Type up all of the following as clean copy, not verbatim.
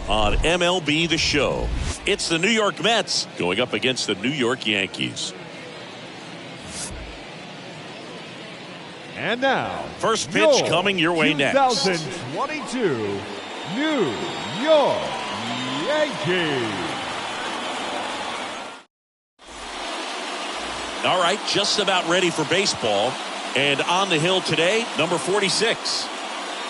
now on MLB The Show. It's the New York Mets going up against the New York Yankees. And now, first pitch coming your way next. 2022 New York Yankees. All right, just about ready for baseball. And on the hill today, number 46.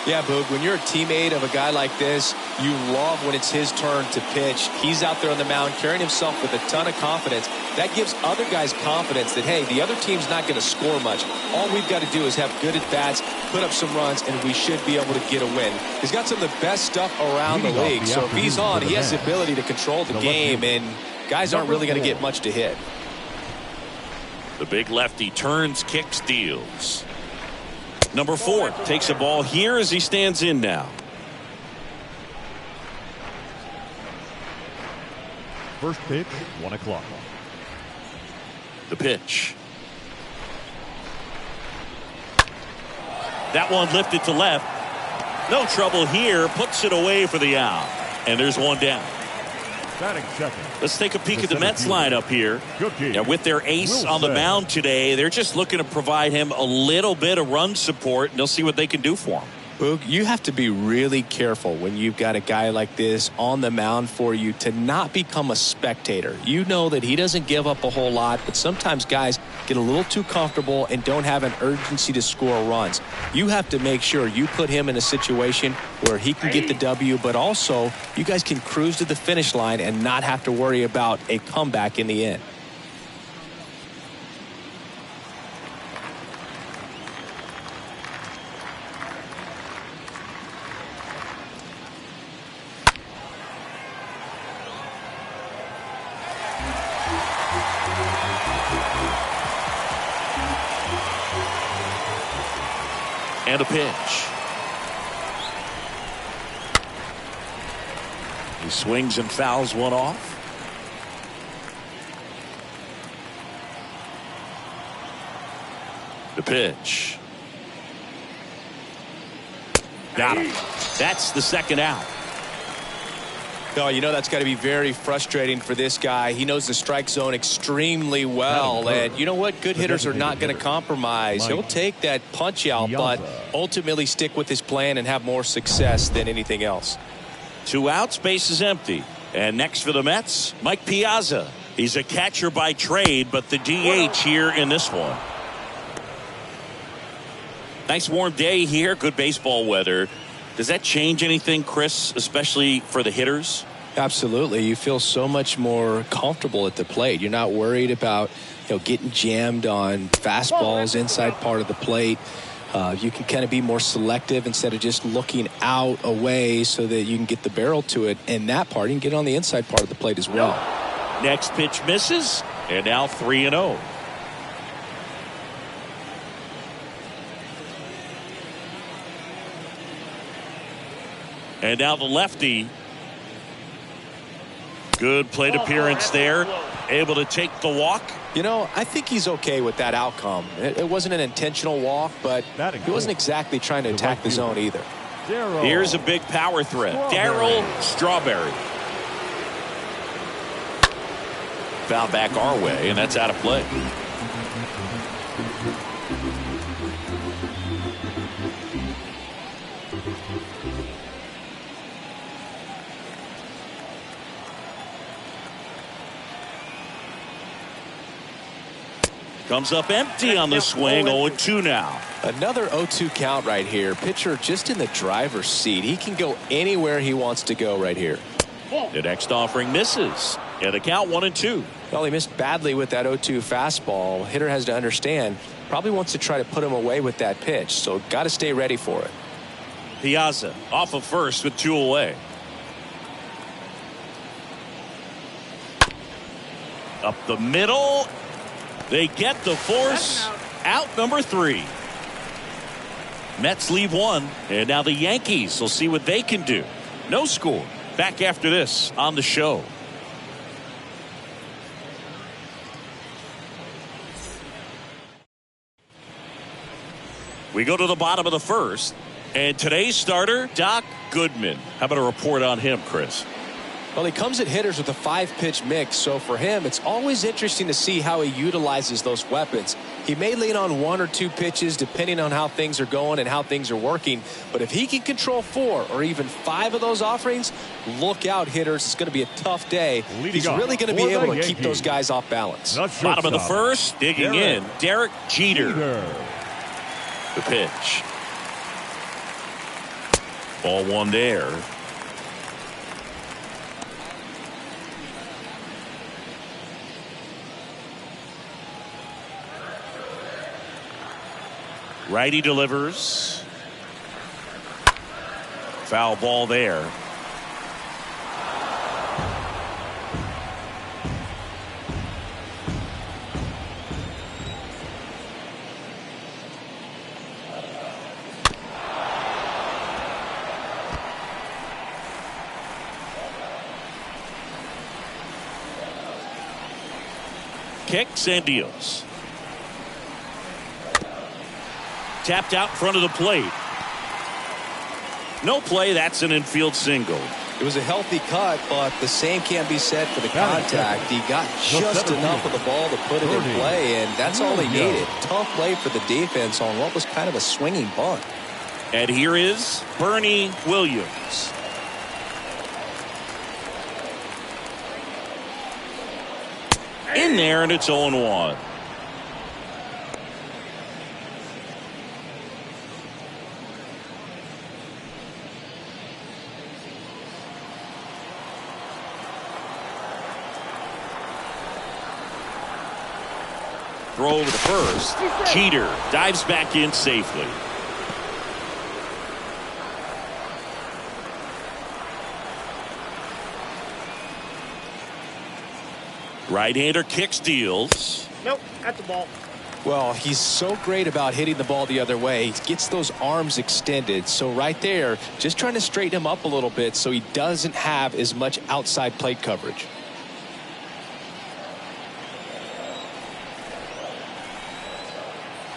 Yeah, Boog, when you're a teammate of a guy like this, you love when it's his turn to pitch. He's out there on the mound carrying himself with a ton of confidence. That gives other guys confidence that, hey, the other team's not going to score much. All we've got to do is have good at-bats, put up some runs, and we should be able to get a win. He's got some of the best stuff around the league. So if he's on, he has the ability to control the game, and guys aren't really going to get much to hit. The big lefty turns, kicks, deals. Number 4 takes a ball here as he stands in now. First pitch, 1 o'clock. The pitch. That one lifted to left. No trouble here. Puts it away for the out. And there's one down. Let's take a peek at the Mets lineup here. And with their ace on the mound today, they're just looking to provide him a little bit of run support, and they'll see what they can do for him. Boog, you have to be really careful when you've got a guy like this on the mound for you to not become a spectator. You know that he doesn't give up a whole lot, but sometimes guys get a little too comfortable and don't have an urgency to score runs. You have to make sure you put him in a situation where he can get the W, but also you guys can cruise to the finish line and not have to worry about a comeback in the end. And a pitch. He swings and fouls one off. The pitch. Got him. That's the second out. No, you know that's got to be very frustrating for this guy. He knows the strike zone extremely well, and you know what? Good hitters are not going to compromise. He'll take that punch out, but ultimately stick with his plan and have more success than anything else. 2 outs, base is empty. And next for the Mets, Mike Piazza. He's a catcher by trade, but the DH here in this one. Nice warm day here, good baseball weather. Does that change anything, Chris, especially for the hitters? Absolutely. You feel so much more comfortable at the plate. You're not worried about, getting jammed on fastballs inside part of the plate. You can kind of be more selective instead of just looking out away so that you can get the barrel to it. And that part, you can get on the inside part of the plate as well. Next pitch misses, and now 3-0. And now the lefty. Good plate appearance there. Able to take the walk. I think he's okay with that outcome. It wasn't an intentional walk, but he wasn't exactly trying to attack the zone either. Here's a big power threat. Darryl Strawberry. Foul back our way, and that's out of play. Comes up empty on the swing. 0-2 now. Another 0-2 count right here. Pitcher just in the driver's seat. He can go anywhere he wants to go right here. The next offering misses. And the count 1-2. Well, he missed badly with that 0-2 fastball. Hitter has to understand. Probably wants to try to put him away with that pitch. So got to stay ready for it. Piazza off of first with 2 away. Up the middle. They get the force. Out number 3. Mets leave 1. And now the Yankees will see what they can do. No score. Back after this on the show. We go to the bottom of the first. And today's starter, Doc Goodman. How about a report on him, Chris? Well, he comes at hitters with a 5-pitch mix, so for him, it's always interesting to see how he utilizes those weapons. He may lean on 1 or 2 pitches depending on how things are going and how things are working, but if he can control 4 or even 5 of those offerings, look out, hitters. It's going to be a tough day. He's really going to be able to keep those guys off balance. Bottom of the first, digging in, Derek Jeter. The pitch. Ball 1 there. Righty delivers. Foul ball there. Kicks and deals. Tapped out in front of the plate. No play. That's an infield single. It was a healthy cut, but the same can't be said for the contact. He got just enough of the ball to put it in play, and that's all he needed. Tough play for the defense on what was kind of a swinging bunt. And here is Bernie Williams. In there, and it's 0-1. Throw over the first. Jeter dives back in safely. Right-hander kicks, deals. Nope, at the ball. Well, he's so great about hitting the ball the other way. He gets those arms extended. So right there, just trying to straighten him up a little bit so he doesn't have as much outside plate coverage.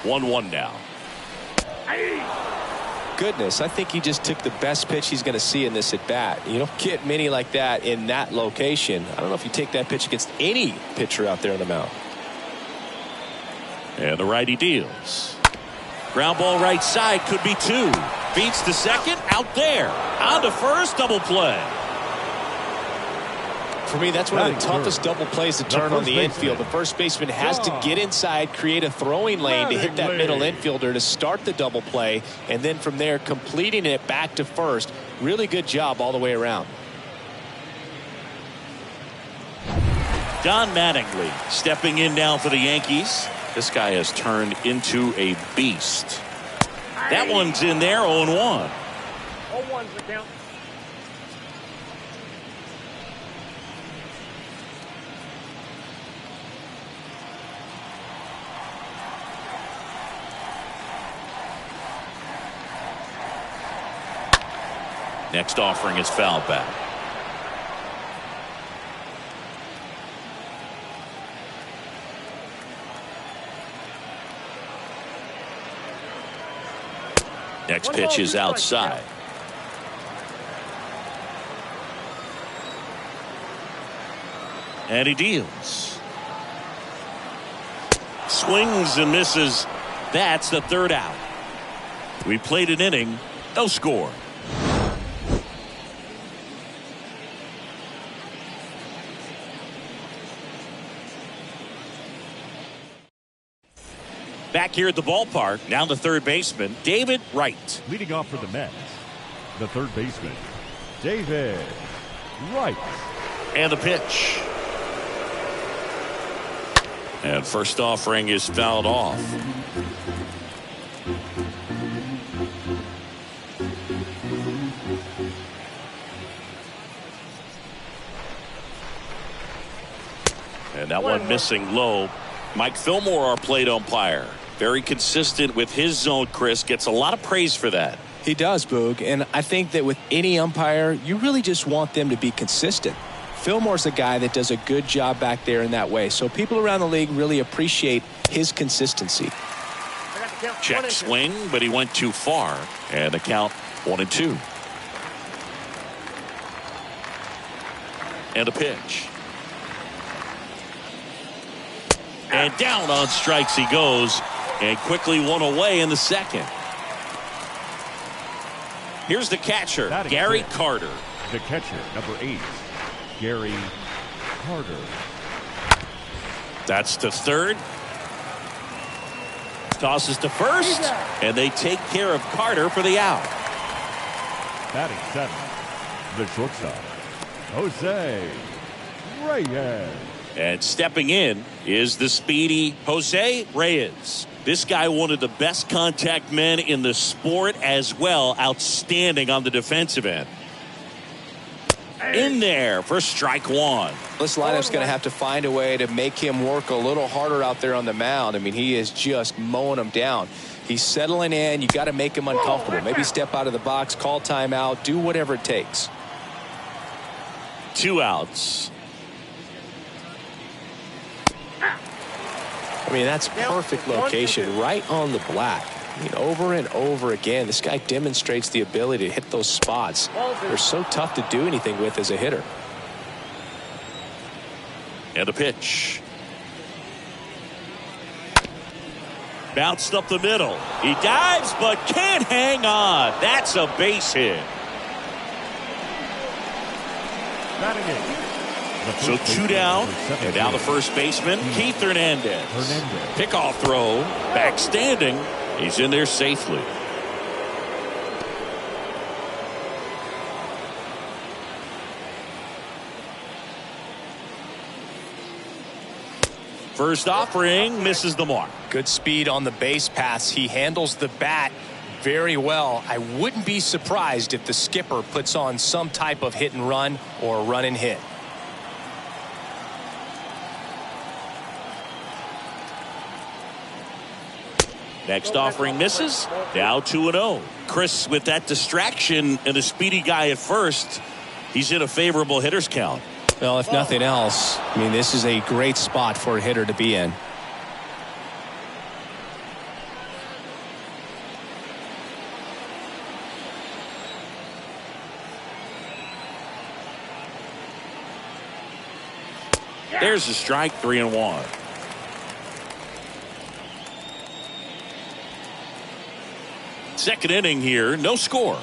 One now. Goodness, I think he just took the best pitch he's going to see in this at bat. You don't get many like that in that location. I don't know if you take that pitch against any pitcher out there on the mound. And the righty deals. Ground ball right side, could be 2. Beats the second, out there. On to first, double play. For me, that's one of the toughest double plays to turn on the infield. The first baseman has to get inside, create a throwing lane to hit that middle infielder to start the double play, and then from there completing it back to first. Really good job all the way around. Don Mattingly stepping in now for the Yankees. This guy has turned into a beast. That one's in there, 0-1. 0-1's the count. Next offering is fouled back. Next pitch is outside. And he deals. Swings and misses. That's the 3rd out. We played an inning, no score. Back here at the ballpark, now the third baseman, David Wright. Leading off for the Mets, the third baseman, David Wright. And the pitch. And first offering is fouled off. And that one missing low. Mike Fillmore, our plate umpire. Very consistent with his zone, Chris. Gets a lot of praise for that. He does, Boog. And I think that with any umpire, you really just want them to be consistent. Fillmore's a guy that does a good job back there in that way. So people around the league really appreciate his consistency. count. Check swing, but he went too far. And the count 1-2. And a pitch. And down on strikes he goes. And quickly one away in the second. Here's the catcher, Gary Carter. The catcher, number 8, Gary Carter. That's to third. Tosses to first. And they take care of Carter for the out. Batting 7, the shortstop, Jose Reyes. And stepping in is the speedy Jose Reyes. This guy, one of the best contact men in the sport as well. Outstanding on the defensive end. In there for strike one. This lineup's going to have to find a way to make him work a little harder out there on the mound. I mean, he is just mowing them down. He's settling in. You got to make him uncomfortable. Maybe step out of the box, call timeout, do whatever it takes. 2 outs. I mean, that's perfect location, right on the black. I mean, over and over again, this guy demonstrates the ability to hit those spots. They're so tough to do anything with as a hitter. And a pitch. Bounced up the middle. He dives but can't hang on. That's a base hit. So 2 down, and now the first baseman, Keith Hernandez. Pickoff throw, back standing. He's in there safely. First offering misses the mark. Good speed on the base paths. He handles the bat very well. I wouldn't be surprised if the skipper puts on some type of hit and run or run and hit. Next offering misses. Now 2-0. Chris, with that distraction and a speedy guy at first, he's in a favorable hitter's count. Well, if nothing else, I mean, this is a great spot for a hitter to be in. There's a strike, 3-1. Second inning here, no score.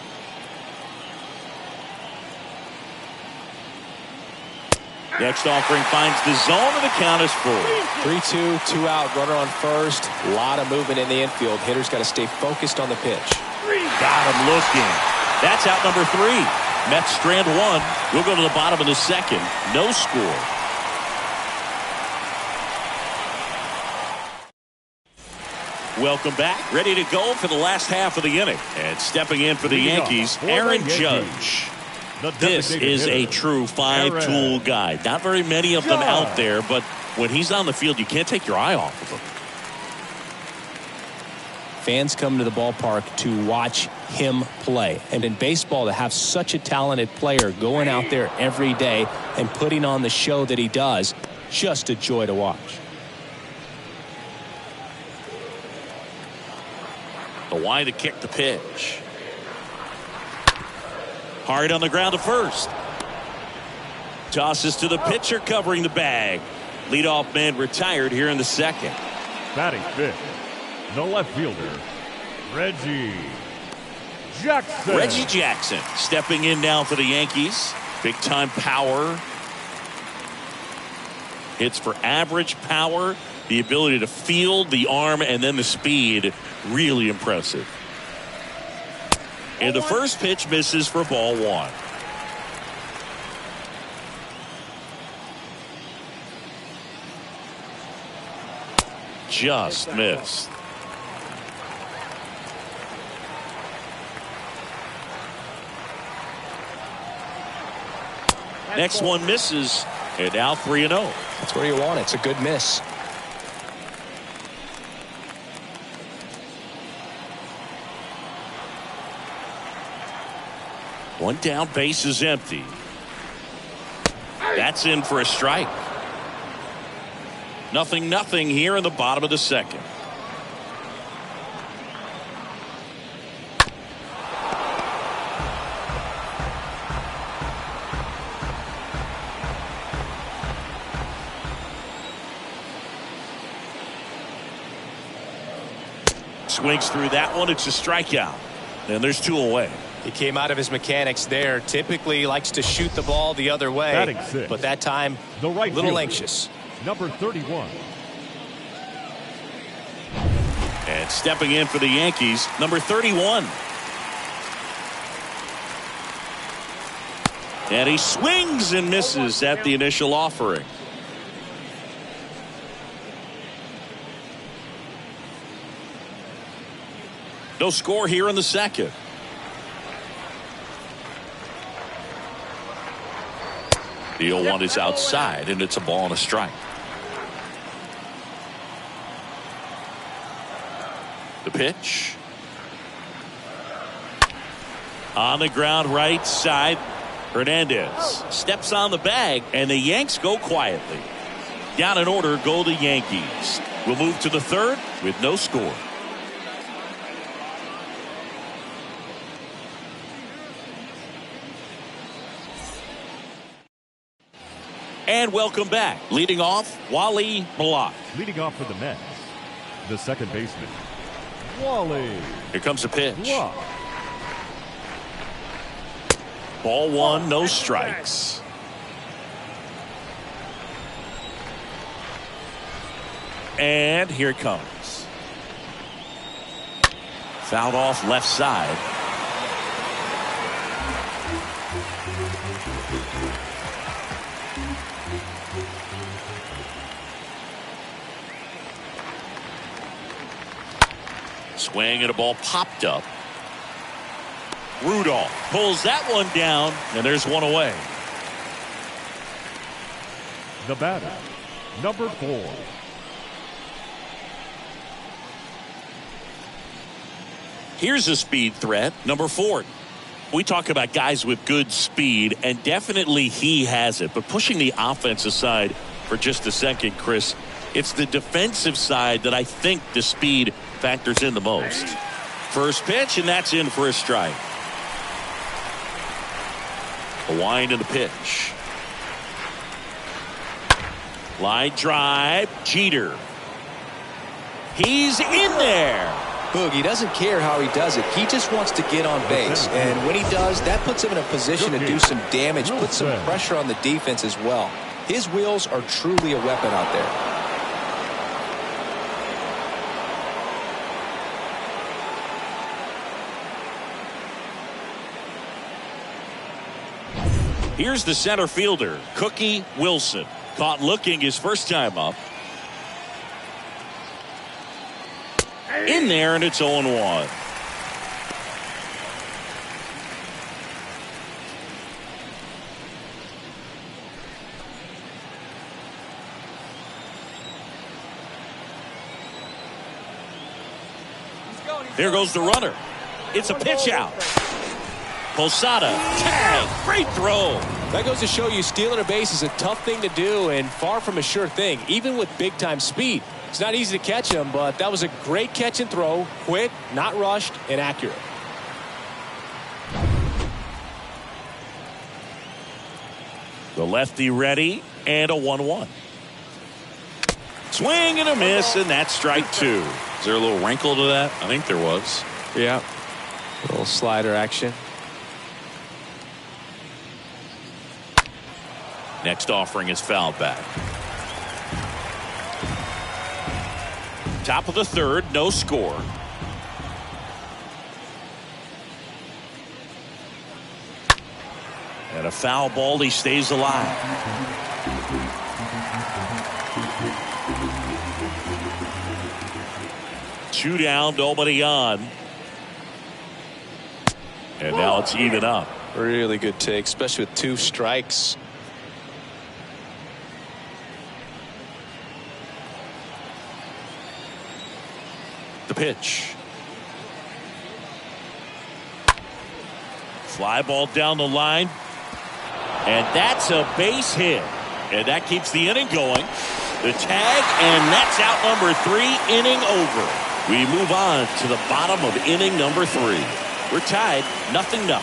Next offering finds the zone, and the count is full. 3-2, 2 out, runner on first. A lot of movement in the infield. Hitter's got to stay focused on the pitch. Got him looking. That's out number 3. Mets strand 1. We'll go to the bottom of the second. No score. Welcome back. Ready to go for the last half of the inning. And stepping in for the Yankees, Aaron Judge. This is a true 5-tool guy. Not very many of them out there, but when he's on the field, you can't take your eye off of him. Fans come to the ballpark to watch him play. And in baseball, to have such a talented player going out there every day and putting on the show that he does, just a joy to watch. The wide to kick the pitch. Hard on the ground to first. Tosses to the pitcher covering the bag. Leadoff man retired here in the second. Batting fifth, the left fielder, Reggie Jackson. Reggie Jackson stepping in now for the Yankees. Big time power. Hits for average power. The ability to field, the arm, and then the speed. Really impressive. And the first pitch misses for ball 1. Just missed. Next one misses, and now 3-0. That's where you want it. It's a good miss. One down, base is empty. That's in for a strike. 0-0 here in the bottom of the second. Swings through that one. It's a strikeout. And there's 2 away. He came out of his mechanics there. Typically likes to shoot the ball the other way. But that time, a little anxious. Number 31. And stepping in for the Yankees, number 31. And he swings and misses at the initial offering. No score here in the second. The 0-1 is outside, and it's a ball and a strike. The pitch. On the ground, right side. Hernandez steps on the bag, and the Yanks go quietly. Down in order go the Yankees. We'll move to the third with no score. And welcome back. Leading off, Wally Malak. Leading off for the Mets, the second baseman, Wally. Here comes the pitch. Malak. Ball 1, no strikes. And here it comes. Fouled off left side. Swing and a ball popped up. Rudolph pulls that one down, and there's 1 away. The batter, number 4. Here's a speed threat, number 4. We talk about guys with good speed, and definitely he has it. But pushing the offense aside for just a second, Chris, it's the defensive side that I think the speed factors in the most. First pitch, and that's in for a strike. A wind in the pitch. Line drive. Jeter. He's in there. Boog, he doesn't care how he does it. He just wants to get on base. And when he does, that puts him in a position to do some damage, put some pressure on the defense as well. His wheels are truly a weapon out there. Here's the center fielder, Cookie Wilson. Caught looking his first time up. In there, and it's 0-1. There goes the runner. It's a pitch out. Posada, tag, great throw. That goes to show you stealing a base is a tough thing to do and far from a sure thing, even with big-time speed. It's not easy to catch him, but that was a great catch and throw, quick, not rushed, and accurate. The lefty ready, and a 1-1. Swing and a miss, and that's strike 2. Is there a little wrinkle to that? I think there was. Yeah, a little slider action. Next offering is fouled back. Top of the third, no score. And a foul ball, he stays alive. Two down, nobody on. And now it's even up. Really good take, especially with 2 strikes. The pitch. Fly ball down the line. And that's a base hit. And that keeps the inning going. The tag, and that's out number 3, inning over. We move on to the bottom of inning number 3. We're tied, 0-0.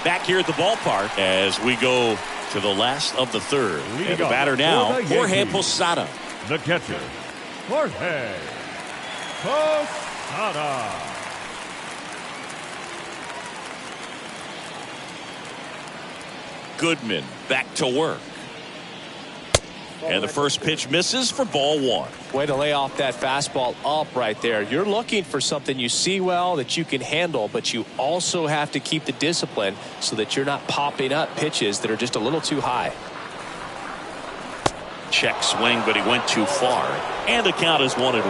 Back here at the ballpark as we go to the last of the third. And the batter now, Jorge Posada. The catcher, Jorge Posada. Goodman back to work. And the first pitch misses for ball one. Way to lay off that fastball up right there. You're looking for something you see well that you can handle, but you also have to keep the discipline so that you're not popping up pitches that are just a little too high. Check swing, but he went too far. And the count is 1-1.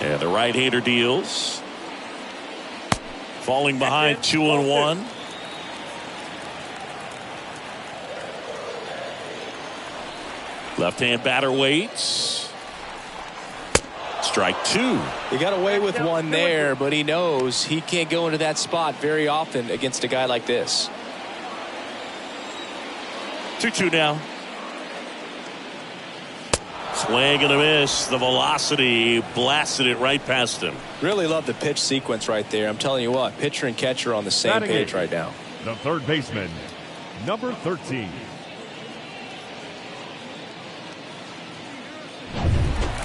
And the right-hander deals. Falling behind 2-1. Left-hand batter waits. Strike two. He got away with one there, but he knows he can't go into that spot very often against a guy like this. 2-2 now. Swing and a miss. The velocity blasted it right past him. Really love the pitch sequence right there. I'm telling you what, pitcher and catcher on the same page right now. The third baseman, number 13.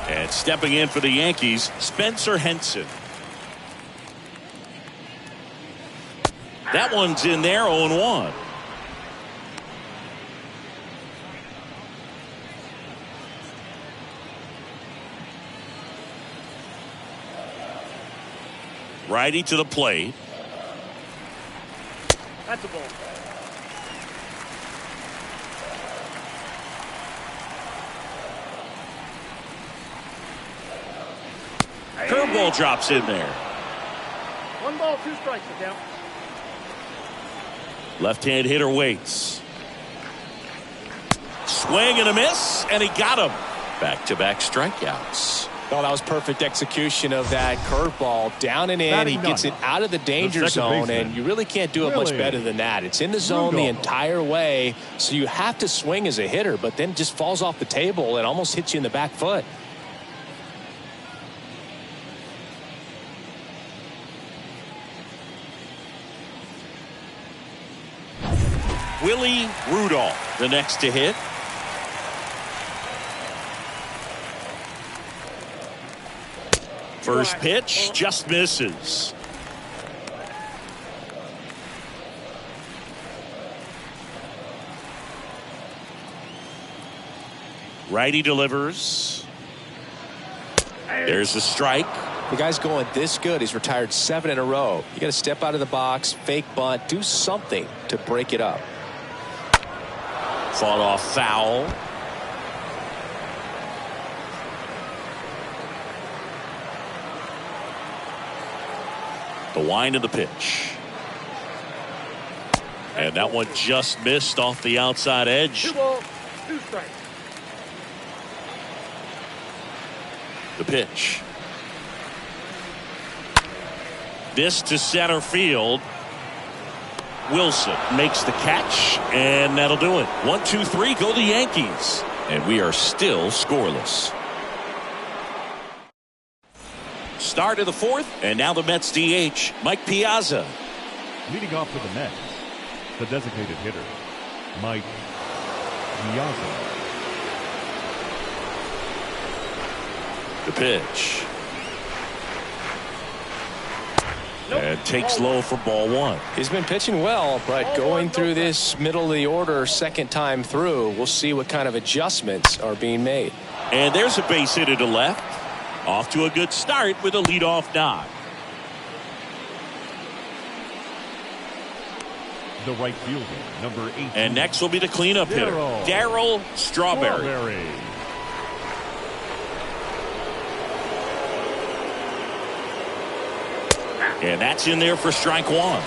And stepping in for the Yankees, Spencer Henson. That one's in there, 0-1. Righty to the plate. That's a ball. Curveball drops in there. 1 ball, 2 strikes, the count. Left-hand hitter waits. Swing and a miss, and he got him. Back-to-back strikeouts. Oh, that was perfect execution of that curveball. Down and in, he gets it out of the danger zone, and you really can't do it much better than that. It's in the zone the entire way, so you have to swing as a hitter, but then just falls off the table and almost hits you in the back foot. Willie Rudolph, the next to hit. First pitch just misses. Righty delivers. There's a strike. The guy's going this good. He's retired 7 in a row. You got to step out of the box, fake bunt, do something to break it up. Fought off foul. The wind of the pitch. And that one just missed off the outside edge. 2 balls, 2 strikes. The pitch. This to center field. Wilson makes the catch, and that'll do it. 1, 2, 3, go the Yankees. And we are still scoreless. Start of the fourth, and now the Mets DH, Mike Piazza. Leading off for the Mets, the designated hitter, Mike Piazza. The pitch. And takes low for ball one. He's been pitching well, but going through this middle of the order second time through, we'll see what kind of adjustments are being made. And there's a base hit to left. Off to a good start with a leadoff knock. The right fielder, number 8. And next will be the cleanup hitter, Darryl Strawberry. And that's in there for strike one.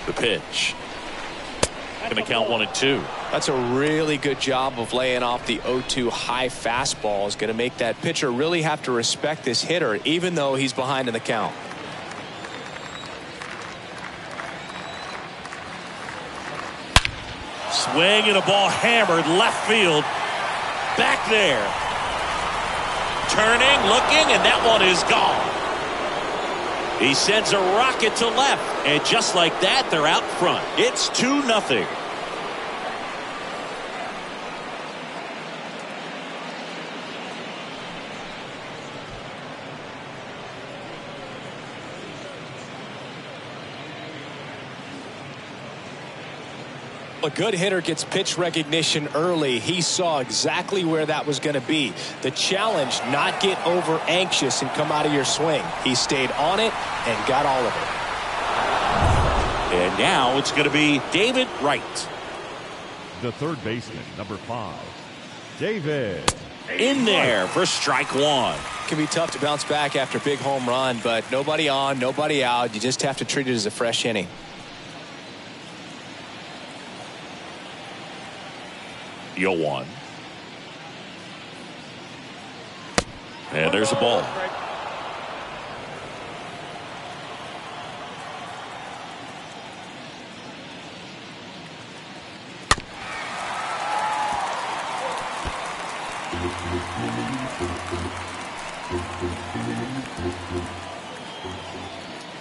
The pitch. Going to count 1-2. That's a really good job of laying off the 0-2 high fastball. Is going to make that pitcher really have to respect this hitter, even though he's behind in the count. Swing and a ball hammered left field. Back there. Turning, looking, and that one is gone. He sends a rocket to left, and just like that, they're out front. It's 2-0. A good hitter gets pitch recognition early. He saw exactly where that was going to be. The challenge, not get over anxious and come out of your swing. He stayed on it and got all of it. And now it's going to be David Wright. The third baseman, number 5, David. In there for strike one. It can be tough to bounce back after a big home run, but nobody on, nobody out. You just have to treat it as a fresh inning. You'll one. And there's a ball.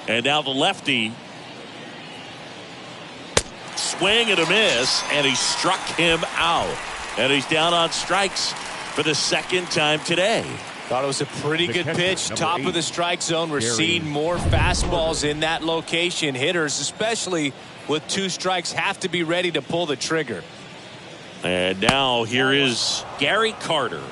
And now the lefty. Swing and a miss, and he struck him out. And he's down on strikes for the second time today. Thought it was a pretty good pitch. Top of the strike zone. We're seeing more fastballs in that location. Hitters, especially with 2 strikes, have to be ready to pull the trigger. And now here is Gary Carter.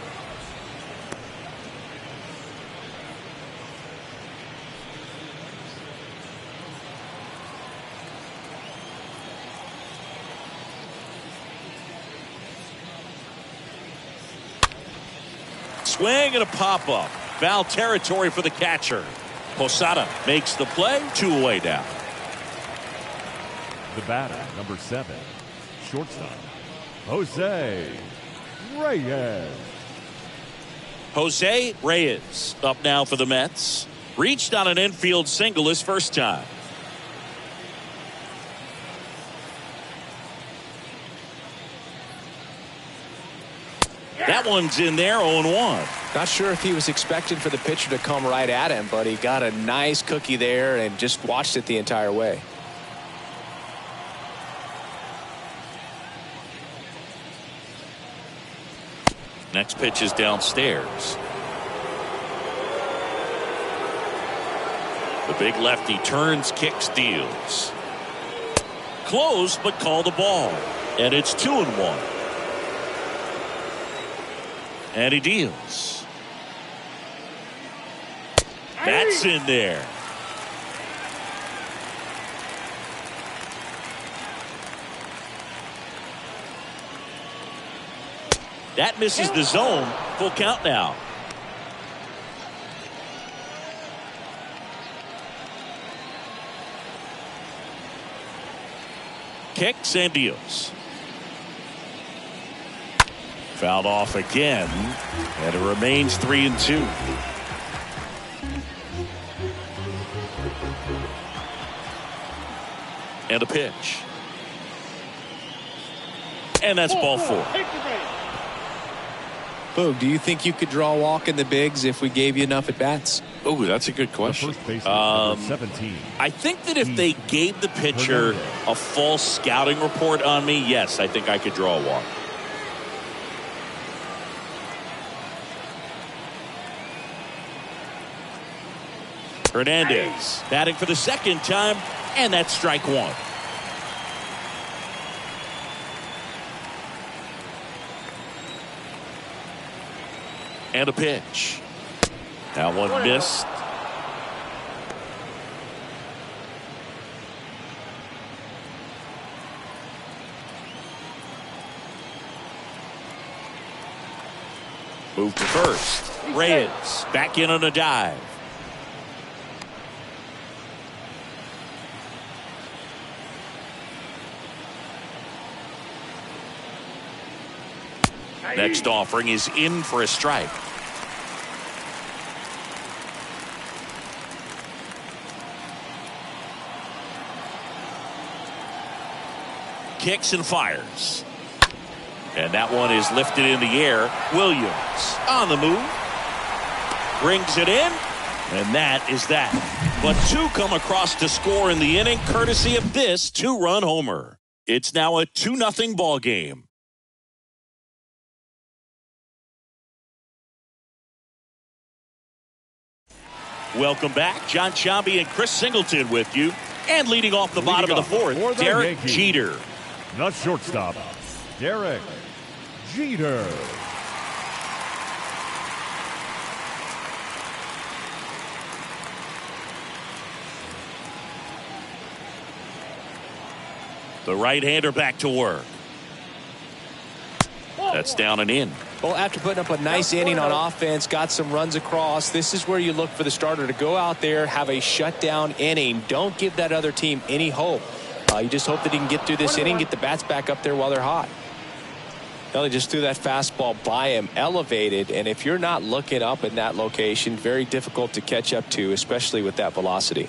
Swing and a pop-up. Foul territory for the catcher. Posada makes the play. 2 away now. The batter, number 7, shortstop, Jose Reyes. Jose Reyes up now for the Mets. Reached on an infield single his first time. That one's in there, 0-1. Not sure if he was expecting for the pitcher to come right at him, but he got a nice cookie there and just watched it the entire way. Next pitch is downstairs. The big lefty turns, kicks, deals. Close, but called a ball. And it's 2-1. And he deals. That's in there. That misses the zone. Full count now. Kicks and deals. Fouled off again, and it remains 3-2. And a pitch. And that's ball 4. Boog, do you think you could draw a walk in the bigs if we gave you enough at bats? Oh, that's a good question. 17. I think that if they gave the pitcher a false scouting report on me, yes, I think I could draw a walk. Hernandez batting for the second time, and that's strike 1. And a pitch. That one missed. Move to first. Reyes back in on a dive. Next offering is in for a strike. Kicks and fires. And that one is lifted in the air. Williams on the move. Brings it in. And that is that. But two come across to score in the inning, courtesy of this two-run homer. It's now a 2-0 ball game. Welcome back. John Sciambi and Chris Singleton with you. And leading off the bottom of the fourth, Derek Jeter. The shortstop, Derek Jeter. The right-hander back to work. That's down and in. Well, after putting up a nice inning on offense, got some runs across, this is where you look for the starter to go out there, have a shutdown inning. Don't give that other team any hope. You just hope that he can get through this inning, get the bats back up there while they're hot. Well, he just threw that fastball by him, elevated, and if you're not looking up in that location, very difficult to catch up to, especially with that velocity.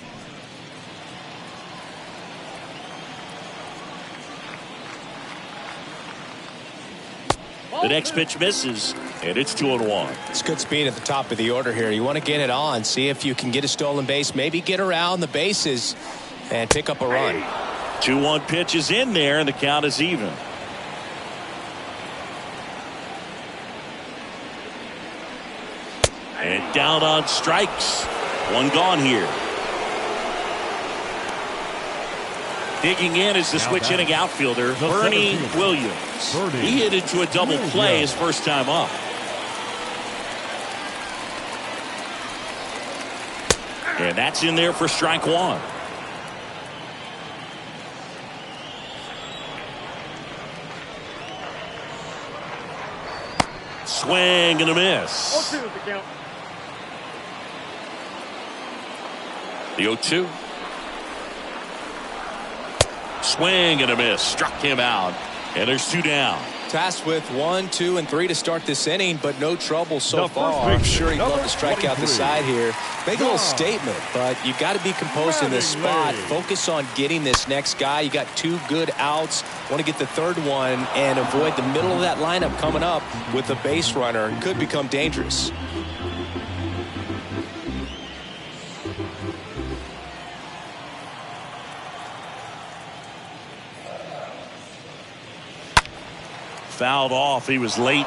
The next pitch misses, and it's 2-1. It's good speed at the top of the order here. You want to get it on, see if you can get a stolen base, maybe get around the bases and pick up a run. 2-1 pitch is in there, and the count is even. And down on strikes. One gone here. Digging in is the switch inning outfielder, Bernie Williams. He hit into a double play his first time up. And that's in there for strike one. Swing and a miss. 0-2 is the count. The 0-2. Swing and a miss. Struck him out. And there's two down. Tasked with 1, 2, and 3 to start this inning, but no trouble so far. I'm sure he'd love to strike out the side here. Make a little statement, but you got to be composed in this spot. Focus on getting this next guy. You got 2 good outs. Want to get the third one and avoid the middle of that lineup coming up with a base runner. It could become dangerous. Fouled off. He was late.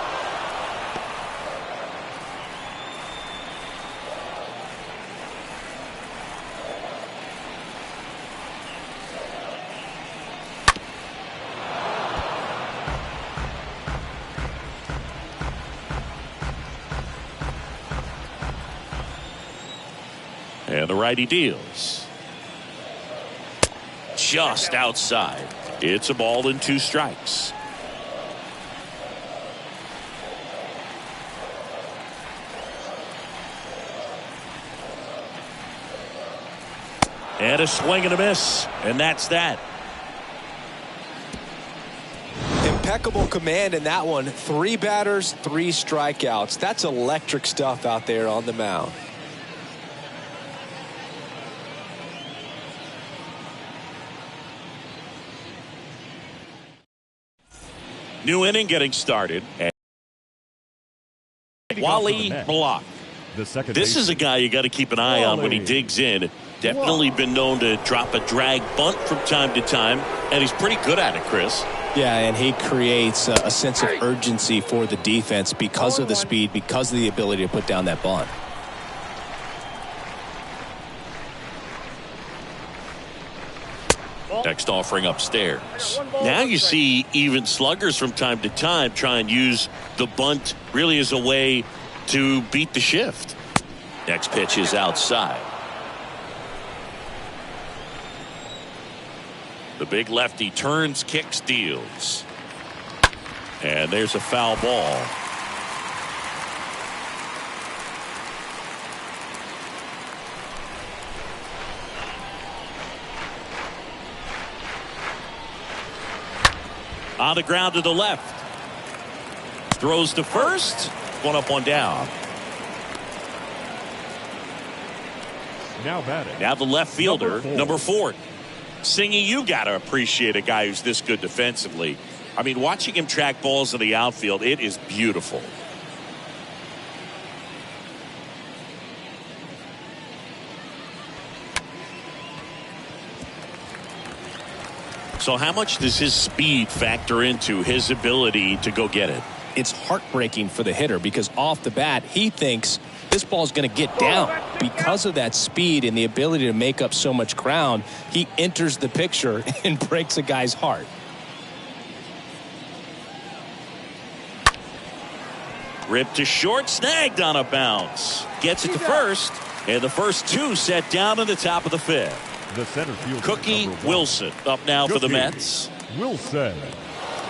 And the righty deals. Just outside. It's a ball and 2 strikes. And a swing and a miss. And that's that. Impeccable command in that one. 3 batters, 3 strikeouts. That's electric stuff out there on the mound. New inning getting started. Wally Block. This is a guy you got to keep an eye on when he digs in. Definitely been known to drop a drag bunt from time to time, and he's pretty good at it, Chris. Yeah, and he creates a sense of urgency for the defense because of the speed, because of the ability to put down that bunt. Next offering upstairs. Now you see even sluggers from time to time try and use the bunt really as a way to beat the shift. Next pitch is outside. The big lefty turns, kicks, deals. And there's a foul ball. On the ground to the left. Throws to first. One up, one down. Now batting. Now the left fielder, number 4. Singy, you got to appreciate a guy who's this good defensively. I mean, watching him track balls in the outfield, it is beautiful. So how much does his speed factor into his ability to go get it? It's heartbreaking for the hitter because off the bat, he thinks this ball's going to get down. Because of that speed and the ability to make up so much ground, he enters the picture and breaks a guy's heart. Ripped to short, snagged on a bounce. Gets it to first, and the first 2 set down in the top of the 5th. The center fielder, Cookie Wilson up now for the Mets. Wilson.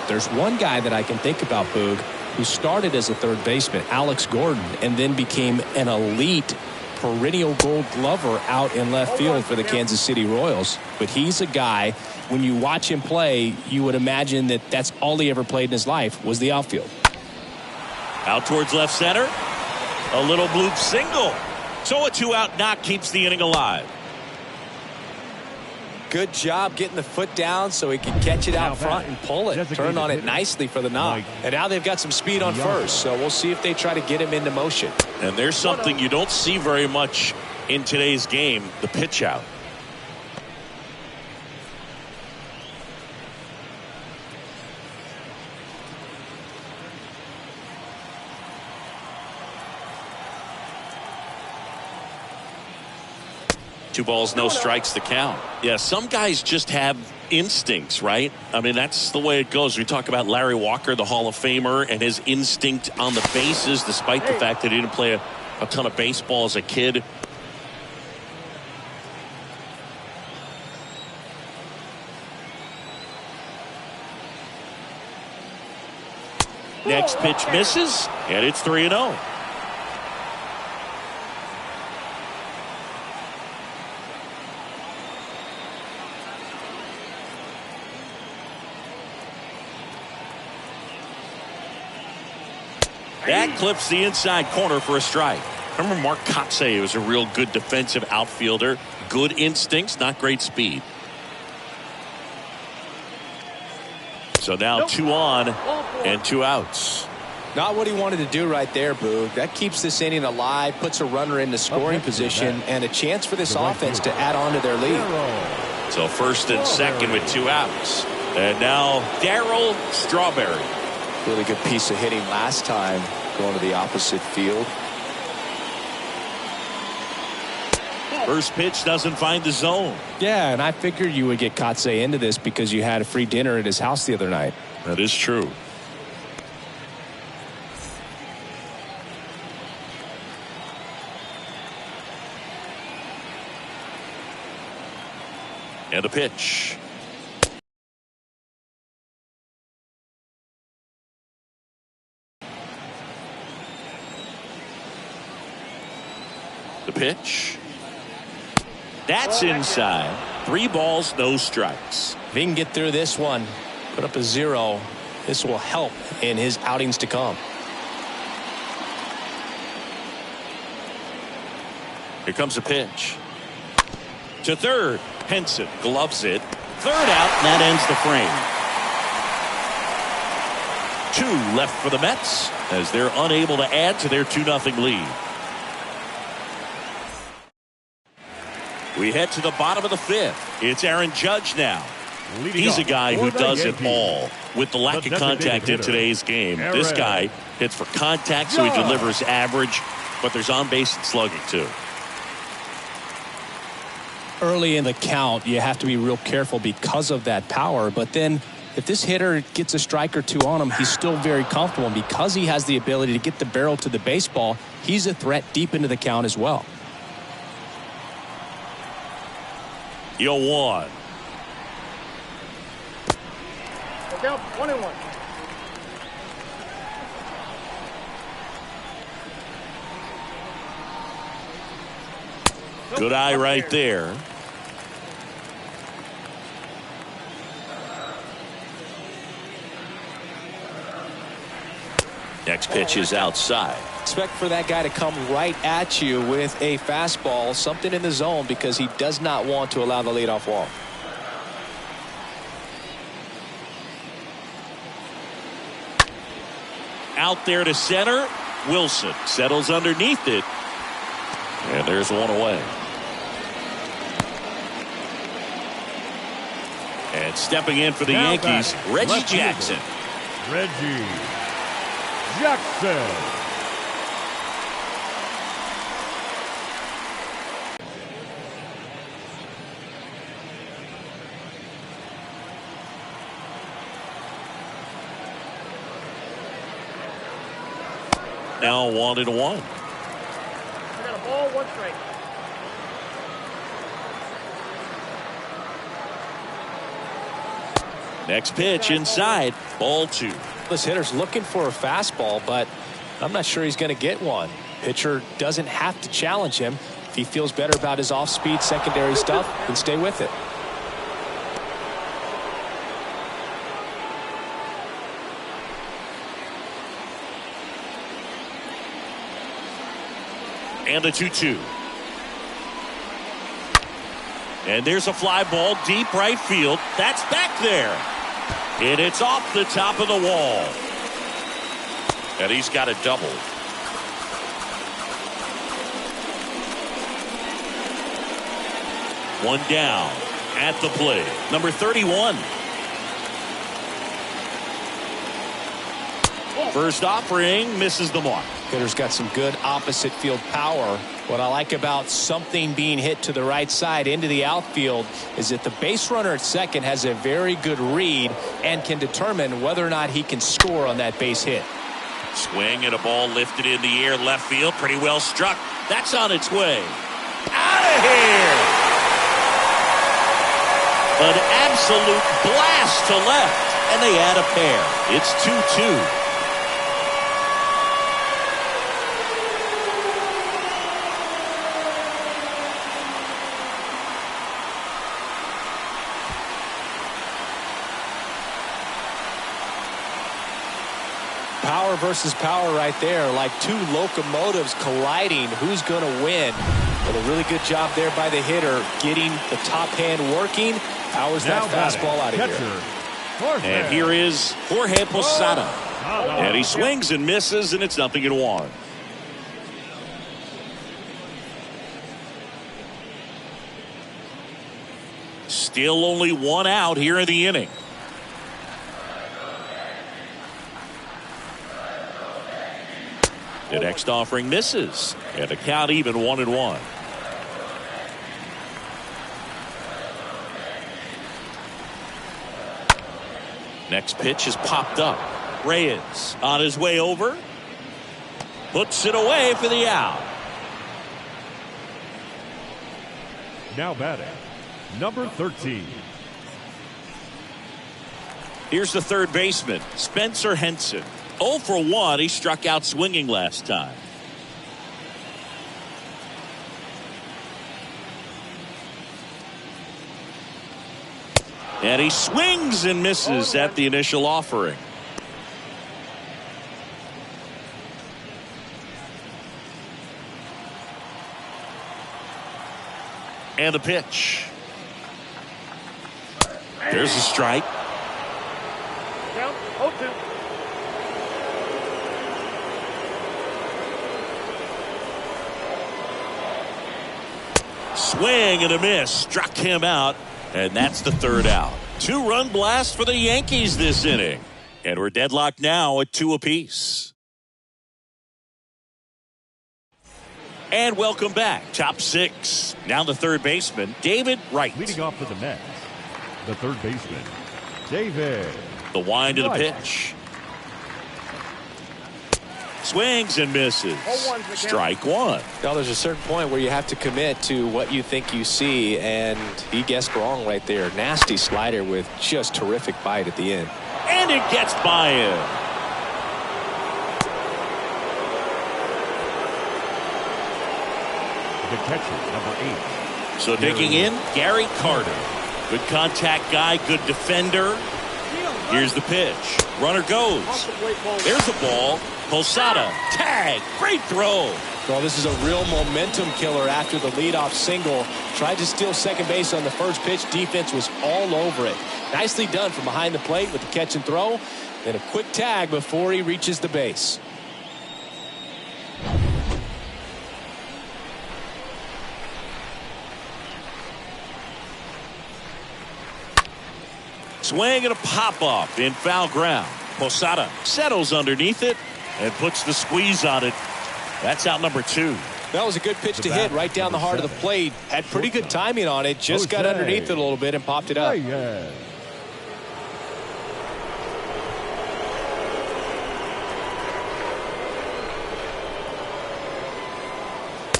There's one guy that I can think about, Boog, who started as a third baseman, Alex Gordon, and then became an elite perennial gold glover out in left field for the Kansas City Royals. But he's a guy, when you watch him play, you would imagine that that's all he ever played in his life was the outfield. Out towards left center. A little bloop single. So a 2-out knock keeps the inning alive. Good job getting the foot down so he can catch it out front and pull it. Turn on it nicely for the knock. And now they've got some speed on first, so we'll see if they try to get him into motion. And there's something you don't see very much in today's game, the pitch out. Two balls, no strikes to count. Yeah, some guys just have instincts, right? I mean, that's the way it goes. We talk about Larry Walker, the Hall of Famer, and his instinct on the bases, despite the fact that he didn't play a ton of baseball as a kid. Next pitch misses, and it's 3-0. That clips the inside corner for a strike. Remember Mark Kotsay was a real good defensive outfielder. Good instincts, not great speed. So now 2 on and 2 outs. Not what he wanted to do right there, Boog. That keeps this inning alive, puts a runner in the scoring position, and a chance for this offense to add on to their lead. So first and second with 2 outs. And now Darryl Strawberry. Really good piece of hitting last time, going to the opposite field. First pitch doesn't find the zone. Yeah, and I figured you would get Kotsay into this because you had a free dinner at his house the other night. That is true. And a pitch. The pitch. That's inside. 3 balls, no strikes. If he can get through this one, put up a 0, this will help in his outings to come. Here comes a pitch. To third. Henson gloves it. Third out, and that ends the frame. 2 left for the Mets as they're unable to add to their 2-0 lead. We head to the bottom of the 5th. It's Aaron Judge now. He's a guy who does it all. With the lack of contact in today's game, this guy hits for contact, so he delivers average, but there's on-base and slugging too. Early in the count, you have to be real careful because of that power, but then if this hitter gets a strike or 2 on him, he's still very comfortable, and because he has the ability to get the barrel to the baseball, he's a threat deep into the count as well. 0-1. Down 1-1. Good eye right there. Next pitch is outside. Expect for that guy to come right at you with a fastball, something in the zone, because he does not want to allow the leadoff walk. Out there to center. Wilson settles underneath it. And there's one away. And stepping in for the Yankees, Reggie Jackson. Reggie Jackson. Now 1-1. I got a ball, 1 strike. Next pitch inside. Ball 2. This hitter's looking for a fastball, but I'm not sure he's going to get one. Pitcher doesn't have to challenge him. If he feels better about his off-speed secondary stuff, then stay with it. And the 2-2. And there's a fly ball deep right field. That's back there. And it's off the top of the wall. And he's got a double. One down at the plate. Number 31. First offering misses the mark. Hitter's got some good opposite field power. What I like about something being hit to the right side into the outfield is that the base runner at second has a very good read and can determine whether or not he can score on that base hit. Swing and a ball lifted in the air left field. Pretty well struck. That's on its way. Out of here. An absolute blast to left. And they add a pair. It's 2-2. Power versus power right there, like two locomotives colliding. Who's going to win? But a really good job there by the hitter, getting the top hand working. Powers that fastball out of here. And here is Jorge Posada. And he swings and misses, and it's 0-1. Still only one out here in the inning. The next offering misses, and the count even 1-1. Next pitch is popped up. Reyes on his way over. Puts it away for the out. Now batting, number 13. Here's the third baseman, Spencer Henson. 0 for 1. He struck out swinging last time. And he swings and misses at the initial offering. And the pitch. There's a strike. Down, 0-2. Swing and a miss. Struck him out. And that's the third out. 2-run blast for the Yankees this inning. And we're deadlocked now at 2 apiece. And welcome back. Top 6. Now the third baseman, David Wright. Leading off for the Mets, the third baseman, David. The wind of the pitch. Swings and misses. Strike 1. Now there's a certain point where you have to commit to what you think you see, and he guessed wrong right there. Nasty slider with just terrific bite at the end. And it gets by him. The catcher, number 8. So digging in, Gary Carter. Good contact guy, good defender. Here's the pitch. Runner goes. There's the ball. Posada. Tag. Great throw. Well, this is a real momentum killer after the leadoff single. Tried to steal second base on the first pitch. Defense was all over it. Nicely done from behind the plate with the catch and throw. Then a quick tag before he reaches the base. Swing and a pop-up in foul ground. Posada settles underneath it and puts the squeeze on it. That's out number 2. That was a good pitch to hit right down the heart of the plate. Had pretty good timing on it. Just got underneath it a little bit and popped it up.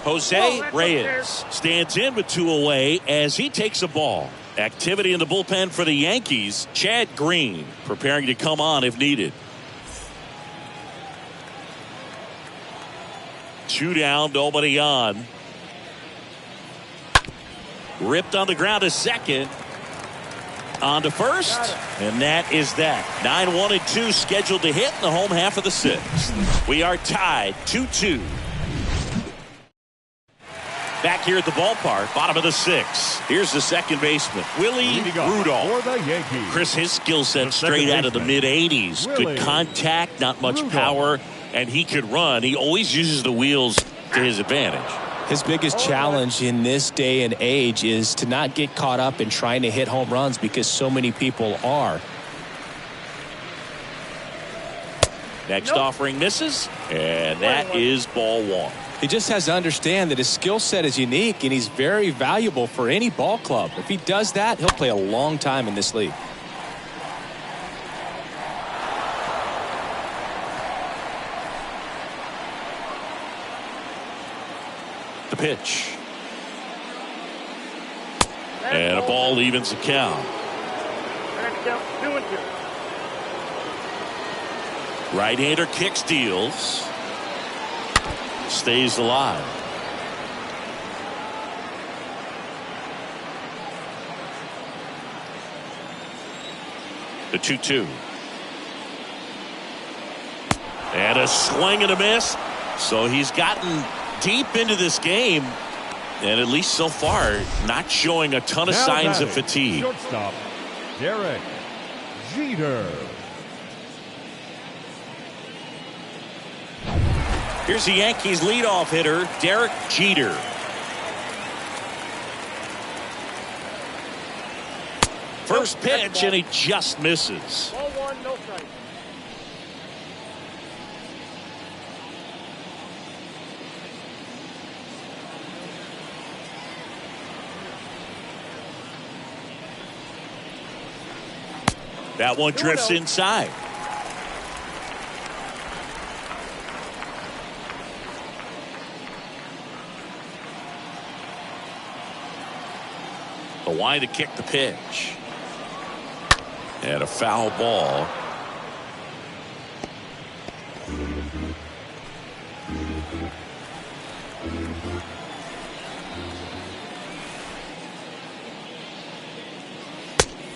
Jose Reyes stands in with 2 away as he takes a ball. Activity in the bullpen for the Yankees. Chad Green preparing to come on if needed. 2 down, nobody on. Ripped on the ground to second. On to first. And that is that. 9-1 and 2 scheduled to hit in the home half of the 6th. We are tied 2-2. Back here at the ballpark, bottom of the 6th. Here's the second baseman, Willie Rudolph. For the Yankees. Chris, his skill set straight out of the mid-80s. Good contact, not much power, and he could run. He always uses the wheels to his advantage. His biggest challenge in this day and age is to not get caught up in trying to hit home runs because so many people are. Next offering misses, and that is ball 1. He just has to understand that his skill set is unique and he's very valuable for any ball club. If he does that, he'll play a long time in this league. The pitch. And a ball evens the count. Right-hander kick steals. Stays alive. The 2-2. And a swing and a miss. So he's gotten deep into this game, and at least so far, not showing a ton of signs of fatigue. Shortstop, Derek Jeter. Here's the Yankees leadoff hitter, Derek Jeter. First pitch, and he just misses. Ball 1, no strike. That one drifts inside. The line to kick the pitch. And a foul ball.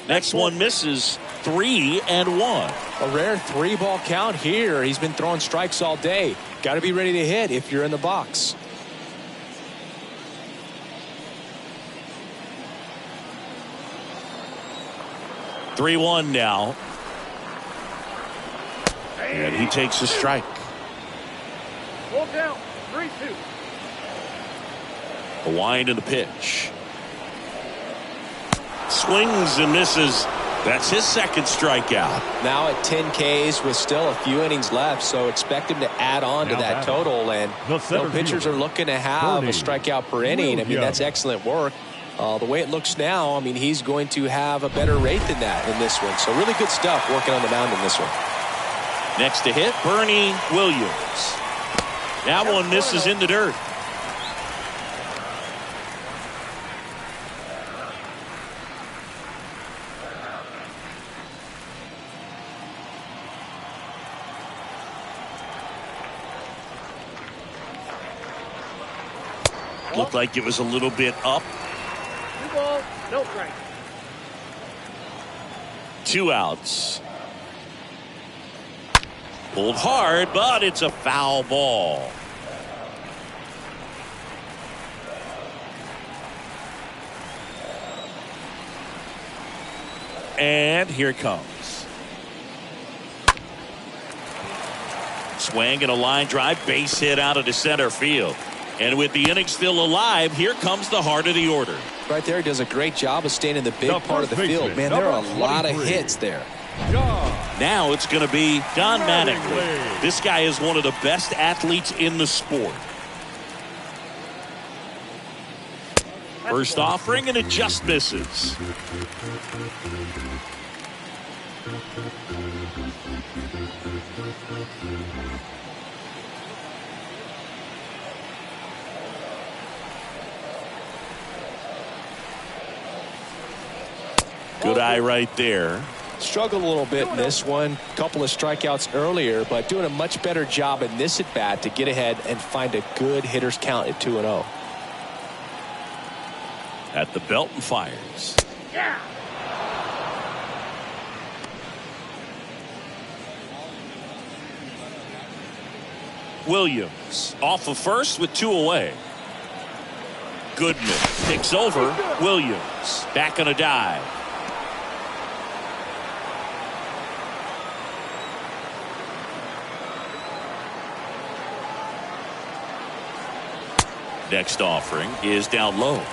Next one misses. 3-1. A rare 3-ball count here. He's been throwing strikes all day. Got to be ready to hit if you're in the box. Three 3-1 now. And he takes a strike. Ball down. 3-2. The wind and the pitch. Swings and misses. That's his second strikeout. Now at 10 Ks with still a few innings left, so expect him to add on to that total. And pitchers are looking to have a strikeout per inning. I mean, that's excellent work. The way it looks now, I mean, he's going to have a better rate than that in this one. So really good stuff working on the mound in this one. Next to hit, Bernie Williams. That one misses in the dirt. Looked like it was a little bit up. 2 balls, no strike. 2 outs. Pulled hard, but it's a foul ball. And here it comes. Swing and a line drive, base hit out of the center field. And with the inning still alive, here comes the heart of the order. Right there, he does a great job of staying in the big part of the field. Man, there are a lot of hits there. Now it's going to be John Mattingly. This guy is one of the best athletes in the sport. First offering, and it just misses. Good eye right there. Struggled a little bit in this one. Couple of strikeouts earlier, but doing a much better job in this at bat to get ahead and find a good hitter's count at 2-0. At the belt and fires. Yeah. Williams off of first with 2 away. Goodman picks over. Williams back on a dive. Next offering is down low.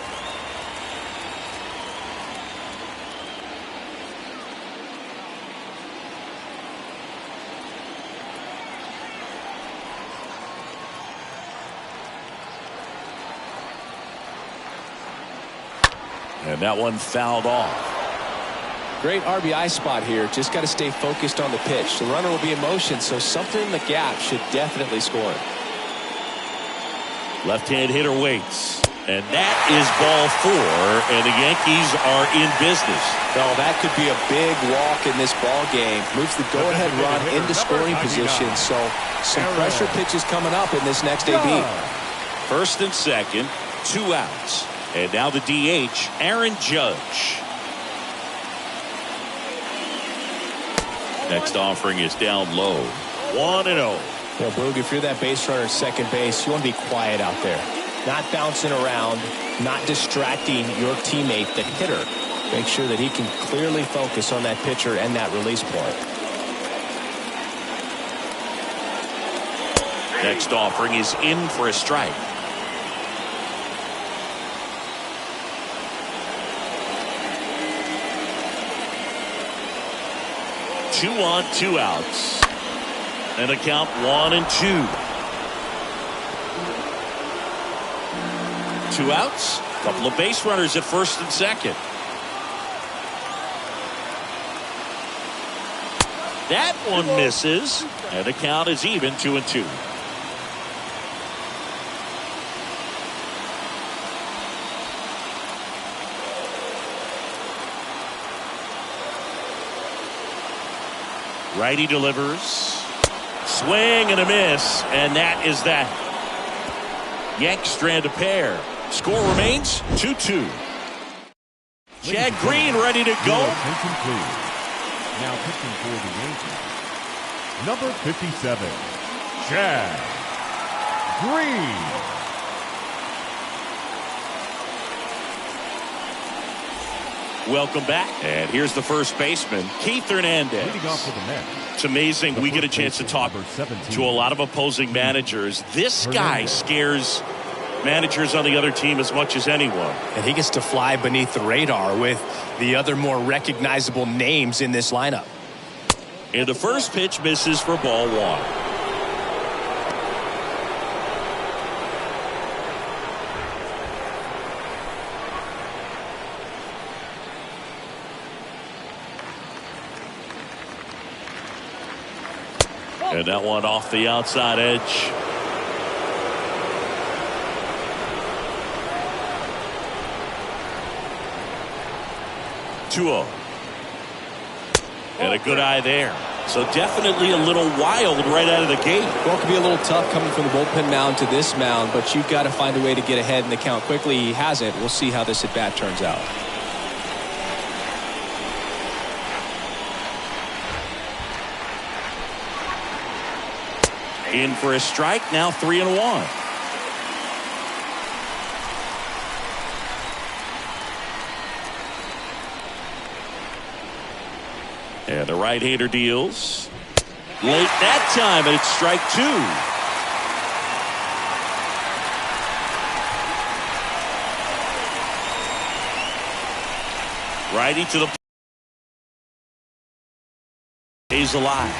And that one fouled off. Great RBI spot here. Just got to stay focused on the pitch. The runner will be in motion, so something in the gap should definitely score it. Left-hand hitter waits. And that is ball 4, and the Yankees are in business. Well, that could be a big walk in this ball game. Moves the go-ahead run into scoring position, so some pressure pitches coming up in this next AB. First and second, 2 outs. And now the DH, Aaron Judge. Next offering is down low. 1-0. Well, Boog, if you're that base runner at second base, you want to be quiet out there. Not bouncing around, not distracting your teammate, the hitter. Make sure that he can clearly focus on that pitcher and that release point. Next offering is in for a strike. Two on, 2 outs. And a count 1-2. 2 outs. Couple of base runners at first and second. That one misses. And the count is even 2-2. Righty delivers. Swing and a miss, and that is that. Yanks strand a pair. Score remains 2-2. Chad Green ready to go. Attention please. Now pitching for the Yankees, number 57, Chad Green. Welcome back. And here's the first baseman, Keith Hernandez. Leading off for the Mets. It's amazing. We get a chance to talk to a lot of opposing managers. This guy scares managers on the other team as much as anyone. And he gets to fly beneath the radar with the other more recognizable names in this lineup. And the first pitch misses for ball 1. And that one off the outside edge. And a good eye there. So definitely a little wild right out of the gate. Well, it could be a little tough coming from the bullpen mound to this mound, but you've got to find a way to get ahead in the count quickly. He hasn't. We'll see how this at bat turns out. In for a strike, now 3-1. And the right-hander deals. Late that time, and it's strike 2. Righty to the stays alive.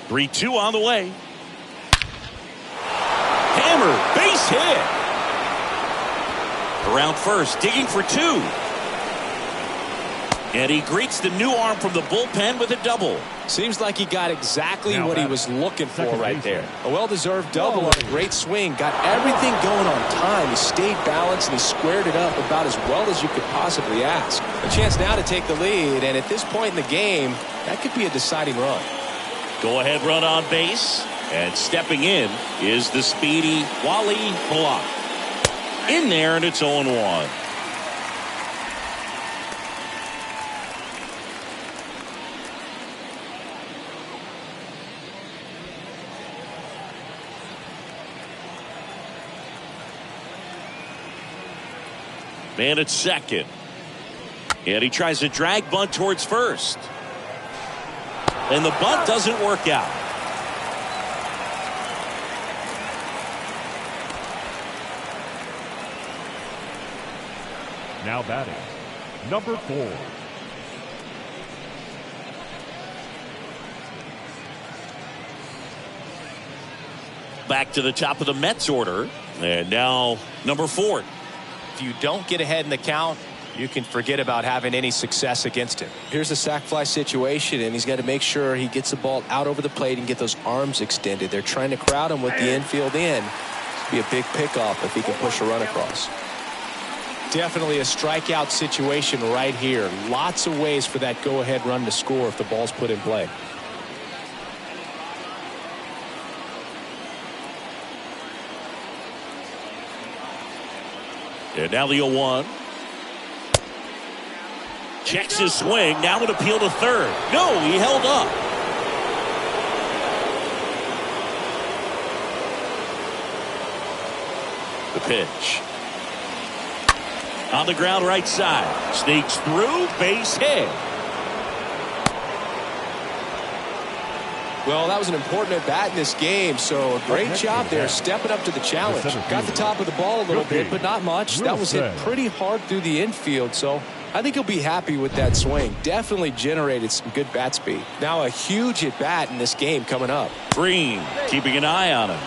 Three-2 on the way. Hammer, base hit. Around first, digging for 2. And he greets the new arm from the bullpen with a double. Seems like he got exactly what he was looking for right there. A well-deserved double on a great swing. Got everything going on time. He stayed balanced and he squared it up about as well as you could possibly ask. A chance now to take the lead, and at this point in the game, that could be a deciding run. Go-ahead run on base. And stepping in is the speedy Wally Block. In there, and it's 0-1. Man at second. And he tries a drag bunt towards first. And the bunt doesn't work out. Now batting, number 4. Back to the top of the Mets order. And now number 4. If you don't get ahead in the count, you can forget about having any success against him. Here's a sac fly situation, and he's got to make sure he gets the ball out over the plate and get those arms extended. They're trying to crowd him with the infield in. Be a big pickoff if he can push a run across. Definitely a strikeout situation right here. Lots of ways for that go-ahead run to score if the ball's put in play. And now the 0-1. Checks his swing. Now an appeal to third. No, he held up. The pitch. On the ground right side. Sneaks through. Base hit. Well, that was an important at-bat in this game, so a great job there stepping up to the challenge. Got the top of the ball a little bit, but not much. That was hit pretty hard through the infield, so I think he'll be happy with that swing. Definitely generated some good bat speed. Now a huge at-bat in this game coming up. Green keeping an eye on him.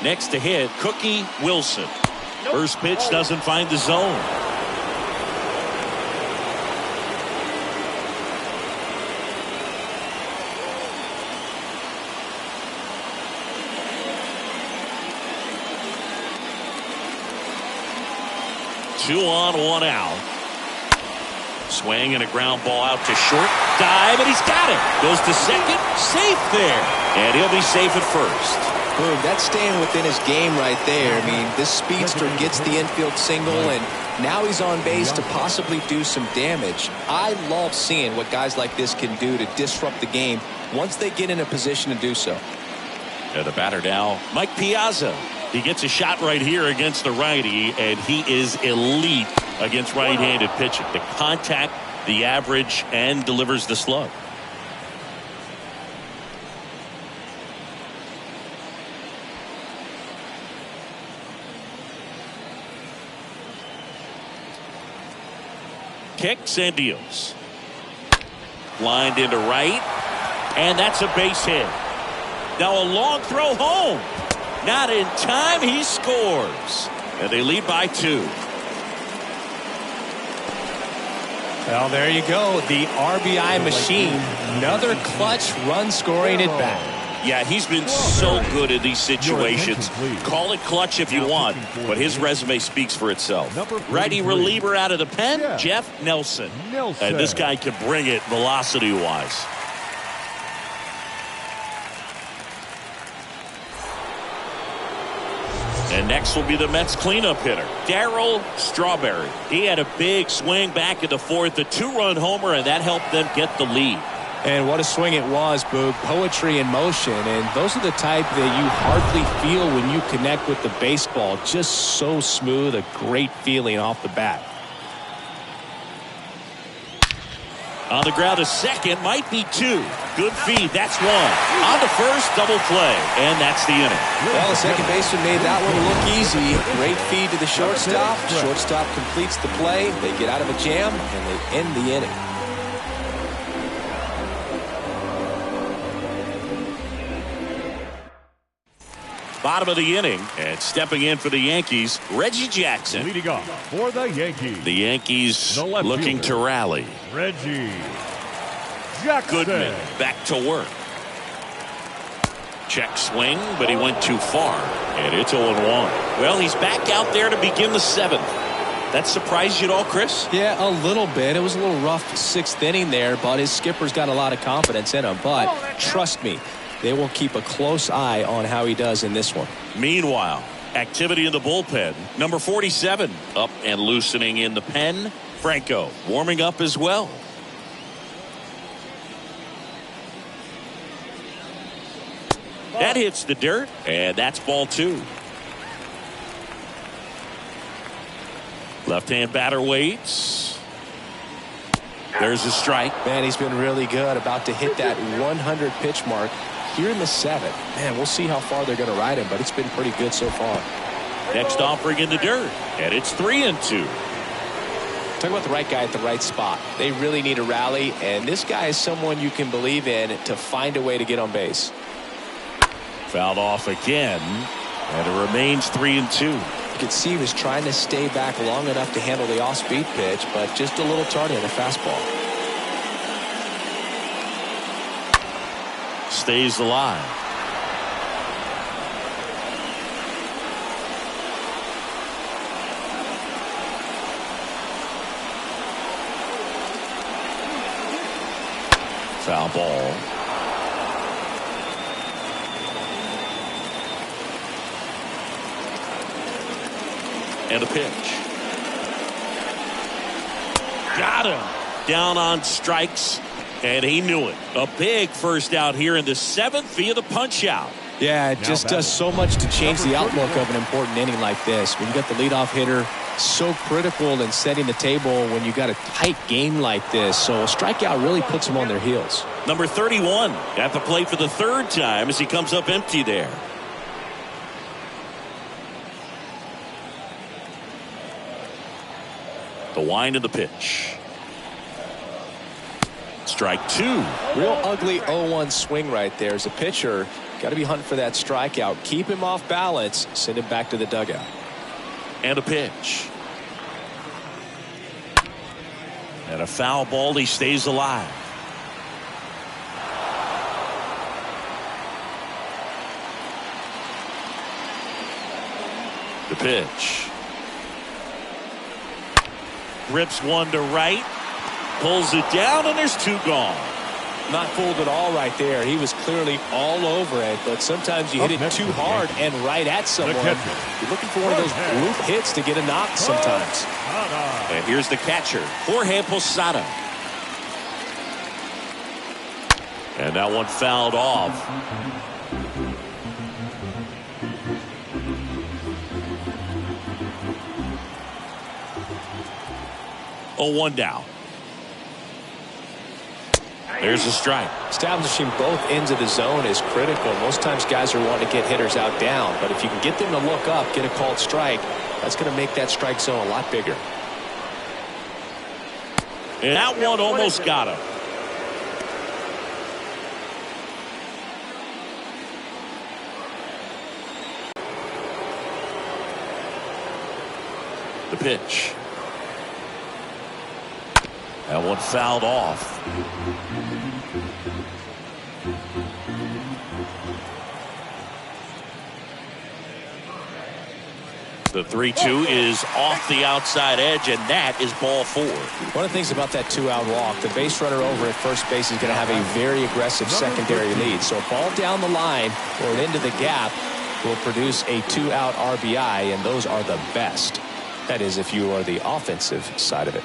Next to hit, Cookie Wilson. First pitch doesn't find the zone. Two on, one out. Swing and a ground ball out to short. Dive, and he's got it. Goes to second. Safe there. And he'll be safe at first. Boom, that's staying within his game right there. I mean, this speedster gets the infield single, and now he's on base to possibly do some damage. I love seeing what guys like this can do to disrupt the game once they get in a position to do so. And the batter now, Mike Piazza. He gets a shot right here against the righty, and he is elite against right-handed pitching. The contact, the average, and delivers the slug. Kicks and deals. Lined into right, and that's a base hit. Now a long throw home. Not in time, he scores. And they lead by 2. Well, there you go. The RBI machine. Another clutch run scoring at bat. Yeah, he's been so good in these situations. Call it clutch if you want, but his resume speaks for itself. Righty reliever out of the pen, Jeff Nelson. And this guy can bring it velocity-wise. And next will be the Mets cleanup hitter, Darryl Strawberry. He had a big swing back in the fourth, a 2-run homer, and that helped them get the lead. And what a swing it was, Boog. Poetry in motion. And those are the type that you hardly feel when you connect with the baseball. Just so smooth, a great feeling off the bat. On the ground to second, might be 2. Good feed, that's 1. On to first, double play, and that's the inning. Well, the second baseman made that one look easy. Great feed to the shortstop. Shortstop completes the play. They get out of a jam, and they end the inning. Bottom of the inning, and stepping in for the Yankees, Reggie Jackson. Leading off for the Yankees. The Yankees looking to rally. Reggie Jackson. Goodman back to work. Check swing, but he went too far, and it's 0-1. Well, he's back out there to begin the 7th. That surprised you at all, Chris? Yeah, a little bit. It was a little rough 6th inning there, but his skipper's got a lot of confidence in him. But trust me, they will keep a close eye on how he does in this one. Meanwhile, activity in the bullpen. Number 47 up and loosening in the pen. Franco warming up as well. That hits the dirt, and that's ball 2. Left-hand batter waits. There's a strike. Man, he's been really good. About to hit that 100 pitch mark here in the 7th. Man, we'll see how far they're going to ride him, but it's been pretty good so far. Next offering in the dirt, and it's 3-2. Talk about the right guy at the right spot. They really need a rally, and this guy is someone you can believe in to find a way to get on base. Fouled off again, and it remains 3-2. You could see he was trying to stay back long enough to handle the off-speed pitch, but just a little tardy on the fastball. Stays alive. Foul ball. And a pitch. Got him. Down on strikes. And he knew it. A big first out here in the 7th via the punch out. Yeah, it just does so much to change the outlook of an important inning like this. When you got the leadoff hitter, so critical in setting the table when you got a tight game like this. So a strikeout really puts them on their heels. Number 31 at the plate for the 3rd time as he comes up empty there. The wind of the pitch. Strike 2. Real ugly 0-1 swing right there. As a pitcher, got to be hunting for that strikeout. Keep him off balance. Send him back to the dugout. And a pitch. And a foul ball. He stays alive. The pitch. Rips one to right. Pulls it down, and there's 2 gone. Not fooled at all right there. He was clearly all over it, but sometimes you hit it too hard and right at someone. You're looking for one of those loop hits to get a knock sometimes. And here's the catcher, Jorge Posada. And that one fouled off. Oh, 1 down. There's a strike. Establishing both ends of the zone is critical. Most times guys are wanting to get hitters out down, but if you can get them to look up, get a called strike, that's going to make that strike zone a lot bigger. And that one almost got him. The pitch. That one fouled off. The 3-2 is off the outside edge, and that is ball 4. One of the things about that 2-out walk, the base runner over at first base is going to have a very aggressive secondary lead. So a ball down the line or into the gap, will produce a 2-out RBI, and those are the best. That is, if you are the offensive side of it.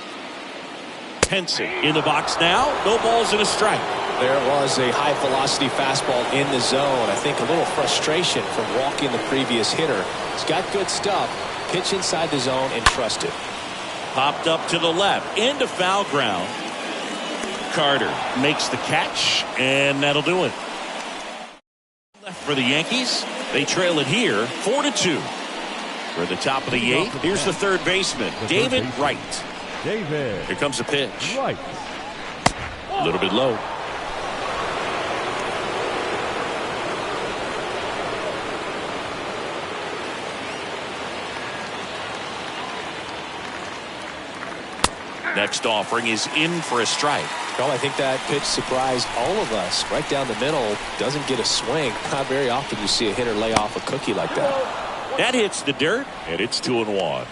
Henson in the box now. No balls and a strike. There was a high-velocity fastball in the zone. I think a little frustration from walking the previous hitter. He's got good stuff. Pitch inside the zone and trust it. Popped up to the left. Into foul ground. Carter makes the catch, and that'll do it. Left for the Yankees. They trail it here 4-2. We're at the top of the 8th. Here's the third baseman, David Wright. David. Here comes a pitch. Right. A little bit low. Next offering is in for a strike. Well, I think that pitch surprised all of us. Right down the middle, doesn't get a swing. Not very often you see a hitter lay off a cookie like that. That hits the dirt, and it's 2-1.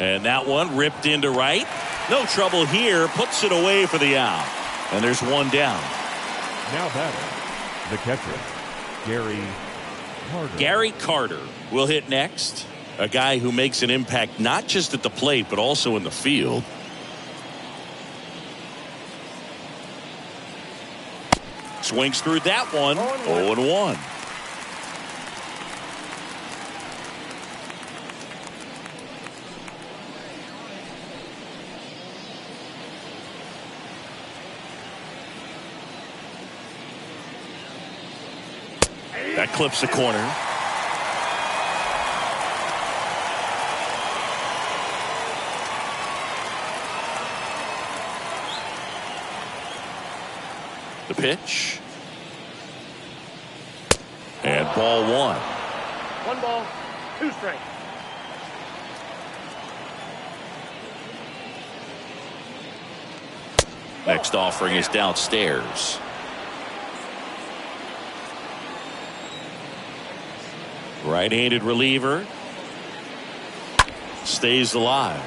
And that one ripped into right. No trouble here. Puts it away for the out. And there's one down. Now batter, the catcher, Gary Carter. Gary Carter will hit next. A guy who makes an impact not just at the plate, but also in the field. Swings through that one. 0-1. That clips the corner. The pitch. And ball 1. 1 ball, 2 strikes. Next offering is downstairs. Right-handed reliever. Stays alive.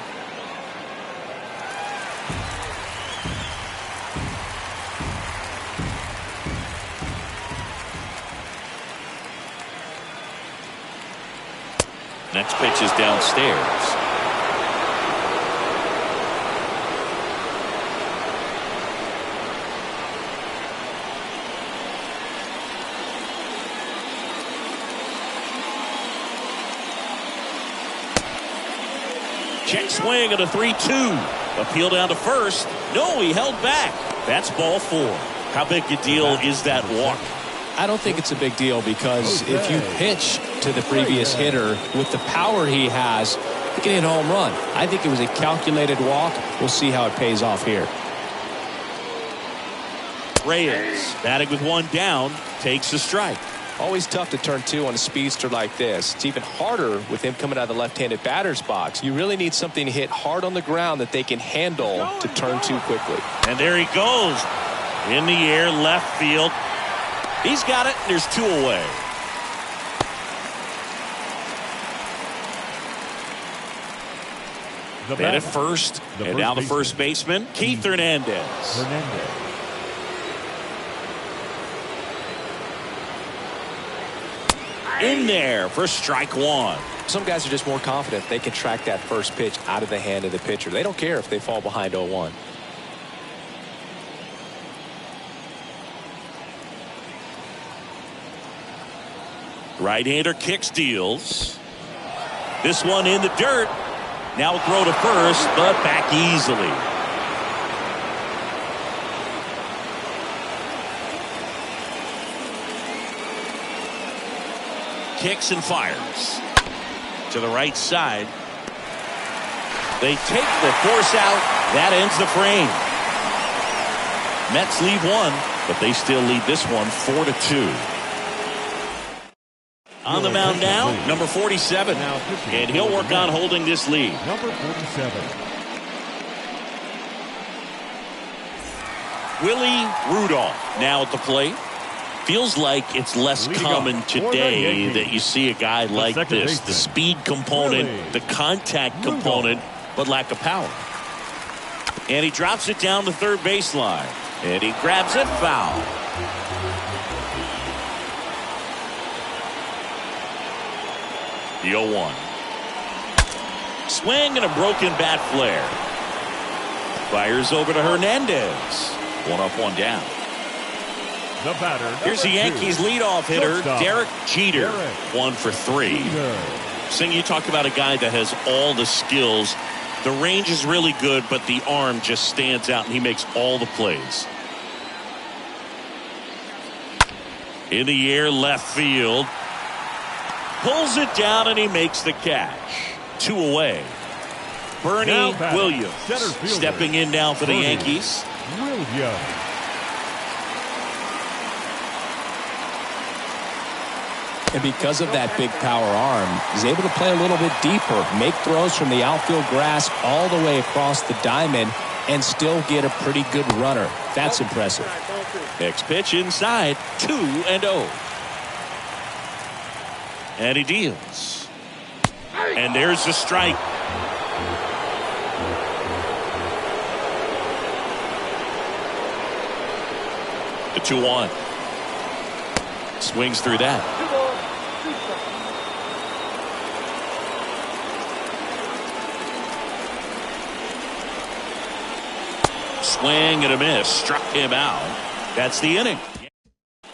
Next pitch is downstairs. Check swing at a 3-2. Appeal down to first. No, he held back. That's ball 4. How big a deal is that walk? I don't think it's a big deal because if you pitch to the previous hitter with the power he has, he can hit a home run. I think it was a calculated walk. We'll see how it pays off here. Reyes, batting with 1 down, takes the strike. Always tough to turn 2 on a speedster like this. It's even harder with him coming out of the left-handed batter's box. You really need something to hit hard on the ground that they can handle to turn 2 quickly. And there he goes. In the air, left field. He's got it. There's 2 away. Man at first. And now the first baseman, Keith Hernandez. In there for strike 1. Some guys are just more confident they can track that first pitch out of the hand of the pitcher. They don't care if they fall behind 0-1. Right-hander kicks, deals. This one in the dirt. Now a throw to first, but back easily. Kicks and fires to the right side. They take the force out. That ends the frame. Mets leave 1, but they still lead this one 4-2. On the mound now, number 47, and he'll work on holding this lead. Number 47. Willie Rudolph now at the plate. Feels like it's less common today that you see a guy like this. The speed component, the contact component, but lack of power. And he drops it down the third baseline. And he grabs it, foul. The 0-1. Swing and a broken bat flare. Fires over to Hernandez. 1 up, 1 down. The batter. Here's the Yankees leadoff hitter, Derek Jeter. 1 for 3. Sing, you talk about a guy that has all the skills. The range is really good, but the arm just stands out, and he makes all the plays. In the air, left field. Pulls it down, and he makes the catch. 2 away. Bernie Williams stepping in now for the Yankees. And because of that big power arm, he's able to play a little bit deeper, make throws from the outfield grass all the way across the diamond, and still get a pretty good runner. That's impressive. Next pitch inside, 2-0. And he deals. And there's the strike. The 2-1. Swings through that. Swing and a miss. Struck him out. That's the inning.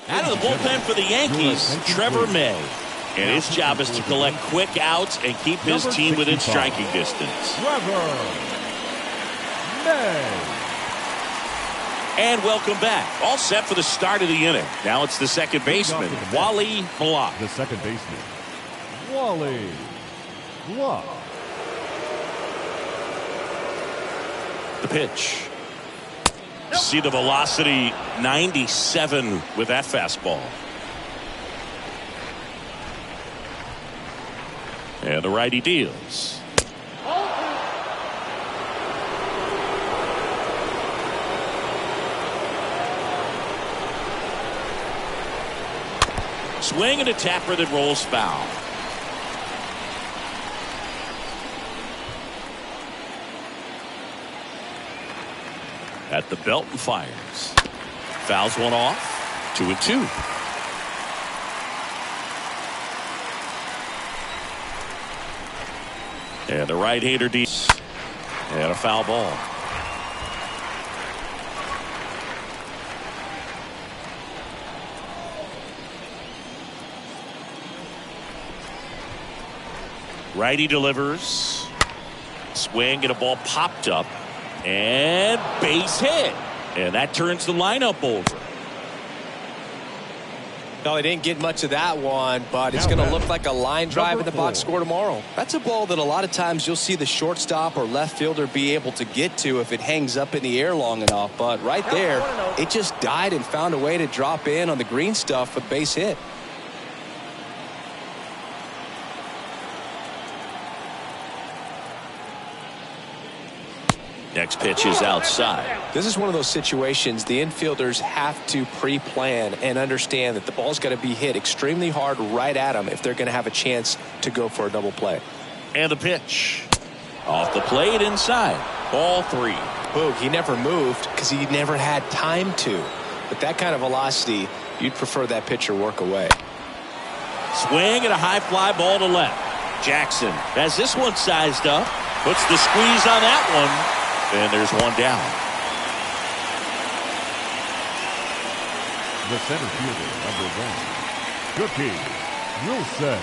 Out of the bullpen for the Yankees, Trevor May. And his job is to collect quick outs and keep his team within striking distance. Trevor May. And welcome back. All set for the start of the inning. Now it's the second baseman, Wally Block. The second baseman, Wally Block. The pitch. See the velocity, 97 with that fastball. And the righty deals. Swing and a tapper that rolls foul. At the belt and fires. Fouls one off. 2-2. And the right-hander deals. And a foul ball. Righty delivers. Swing and a ball popped up. And base hit. And that turns the lineup over. No, they didn't get much of that one, but it's going to look like a line drive in the box score tomorrow. That's a ball that a lot of times you'll see the shortstop or left fielder be able to get to if it hangs up in the air long enough. But right there, it just died and found a way to drop in on the green stuff for the base hit. Next pitch is outside. This is one of those situations the infielders have to pre-plan and understand that the ball's got to be hit extremely hard right at them if they're going to have a chance to go for a double play. And the pitch. Off the plate inside. Ball 3. Boog, he never moved because he never had time to. But that kind of velocity, you'd prefer that pitcher work away. Swing and a high fly ball to left. Jackson has this one sized up. Puts the squeeze on that one. And there's one down. The center fielder, number 1, Cookie Wilson.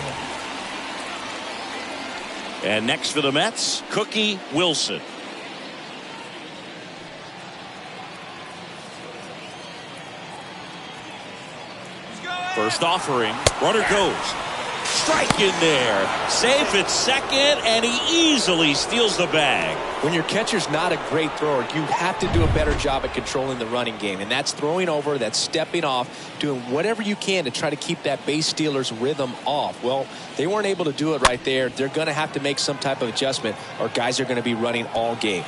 And next for the Mets, Cookie Wilson. First offering, runner goes. Strike in there. Safe at second, and he easily steals the bag. When your catcher's not a great thrower, you have to do a better job at controlling the running game. And that's throwing over, that's stepping off, doing whatever you can to try to keep that base stealer's rhythm off. Well, they weren't able to do it right there. They're going to have to make some type of adjustment, or guys are going to be running all game.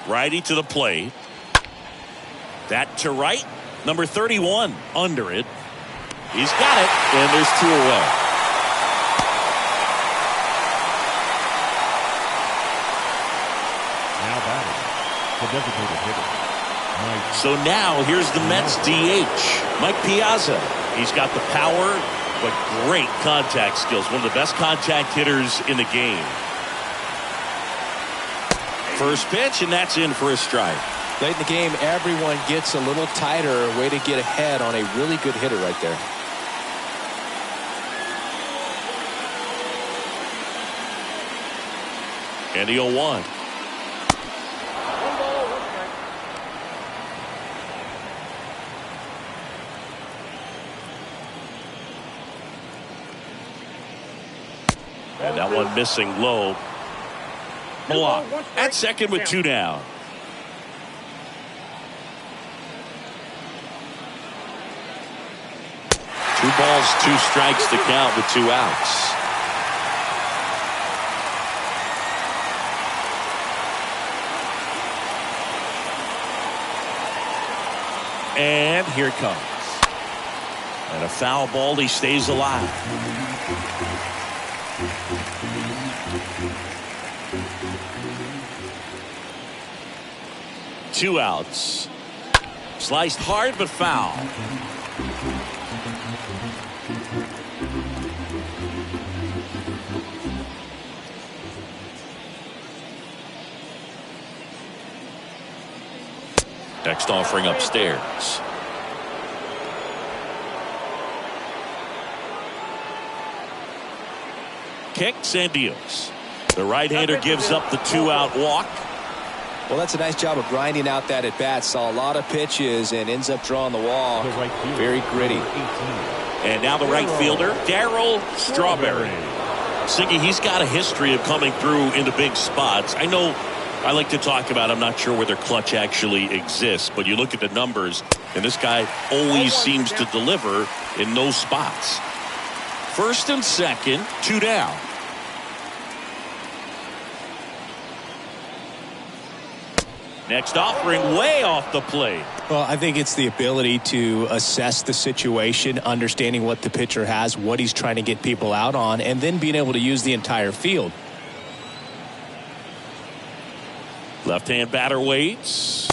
Righty to the plate. That to right. Number 31 under it. He's got it, and there's 2 away. Now batting, the designated hitter, Mike. So now here's the Mets DH, Mike Piazza. He's got the power, but great contact skills. One of the best contact hitters in the game. First pitch, and that's in for a strike. Late in the game, everyone gets a little tighter. Way to get ahead on a really good hitter right there. And the 0-1. 1 ball, 1 strike. And that one missing low. Block at second with 2 down. Two balls, 2 strikes to count with 2 outs. And here it comes. And a foul ball. He stays alive. Two outs. Sliced hard but foul. Next offering upstairs. Kicks and deals. The right-hander gives up the 2-out walk. Well, that's a nice job of grinding out that at bat. Saw a lot of pitches and ends up drawing the walk. Very gritty. And now the right fielder, Darryl Strawberry. Siggy, he's got a history of coming through into big spots. I know I like to talk about, I'm not sure where their clutch actually exists, but you look at the numbers, and this guy always seems to deliver in those spots. First and second, 2 down. Next offering way off the plate. Well, I think it's the ability to assess the situation, understanding what the pitcher has, what he's trying to get people out on, and then being able to use the entire field. Left-hand batter waits.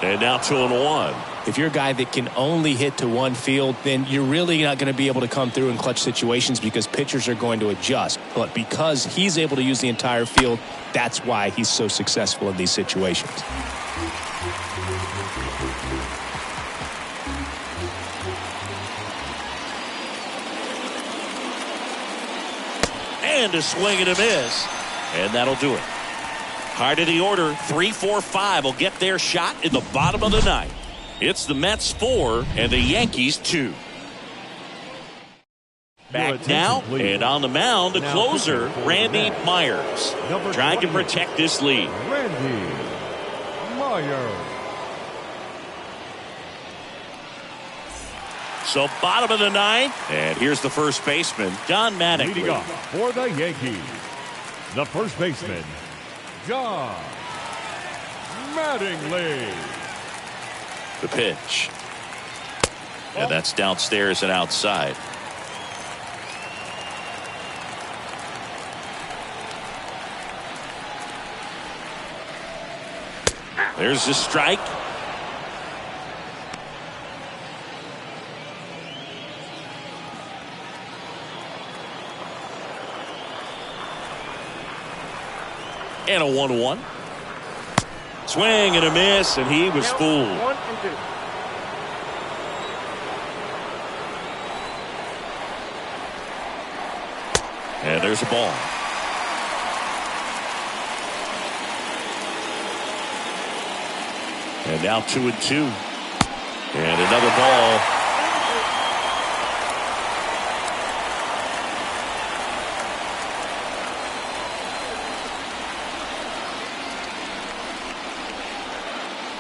And now 2-1. If you're a guy that can only hit to one field, then you're really not going to be able to come through in clutch situations because pitchers are going to adjust. But because he's able to use the entire field, that's why he's so successful in these situations. And a swing and a miss. And that'll do it. Hard of the order, 3, 4, 5 will get their shot in the bottom of the ninth. It's the Mets 4 and the Yankees 2. Back now, and on the mound, the closer, Randy Myers, trying to protect this lead. Randy Myers. So bottom of the ninth, and here's the first baseman, John Maddox. Leading off for the Yankees, the first baseman, John Mattingly. The pitch. And that's downstairs and outside. There's the strike. And a 1-1. Swing and a miss, and he was fooled. 1 and 2. And there's a ball. And now 2 and 2. And another ball.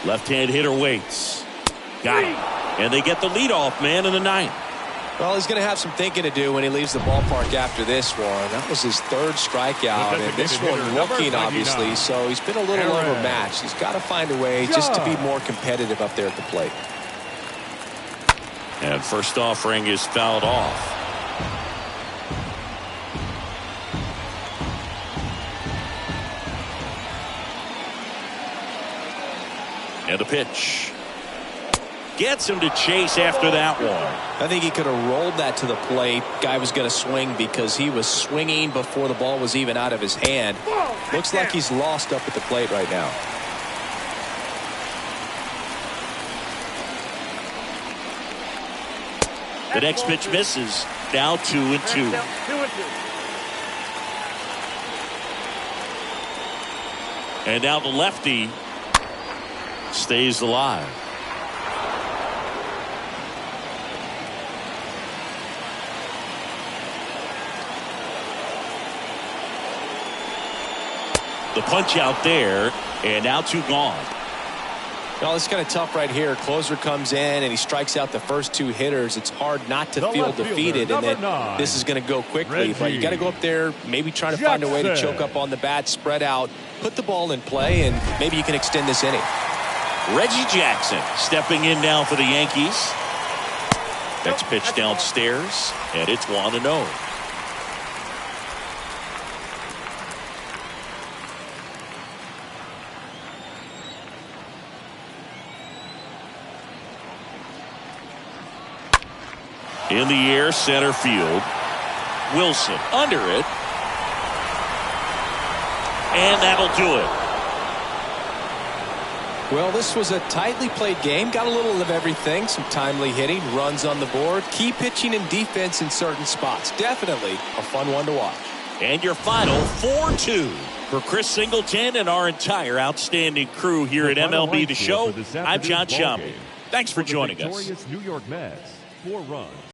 Left-hand hitter waits. Got him. And they get the leadoff man in the ninth. Well, he's going to have some thinking to do when he leaves the ballpark after this one. That was his third strikeout, and this one looking, obviously, so he's been a little overmatched. He's got to find a way just to be more competitive up there at the plate. And first offering is fouled off. And a pitch. Gets him to chase after that one. I think he could have rolled that to the plate. Guy was going to swing because he was swinging before the ball was even out of his hand. Looks like he's lost up at the plate right now. The next pitch misses. Now 2-2. And now the lefty stays alive. The punch out there, and now 2 gone. Well, it's kind of tough right here. Closer comes in and he strikes out the first 2 hitters. It's hard not to feel defeated, and then this is going to go quickly. But you got to go up there, maybe try to find a way to choke up on the bat, spread out, put the ball in play, and maybe you can extend this inning. Reggie Jackson stepping in now for the Yankees. Next pitch downstairs, and it's 1-0. In the air, center field. Wilson under it. And that'll do it. Well, this was a tightly played game. Got a little of everything. Some timely hitting, runs on the board, key pitching and defense in certain spots. Definitely a fun one to watch. And your final 4-2 for Chris Singleton and our entire outstanding crew here at MLB The Show. I'm John Schaub. Thanks for joining us. New York Mets, 4 runs.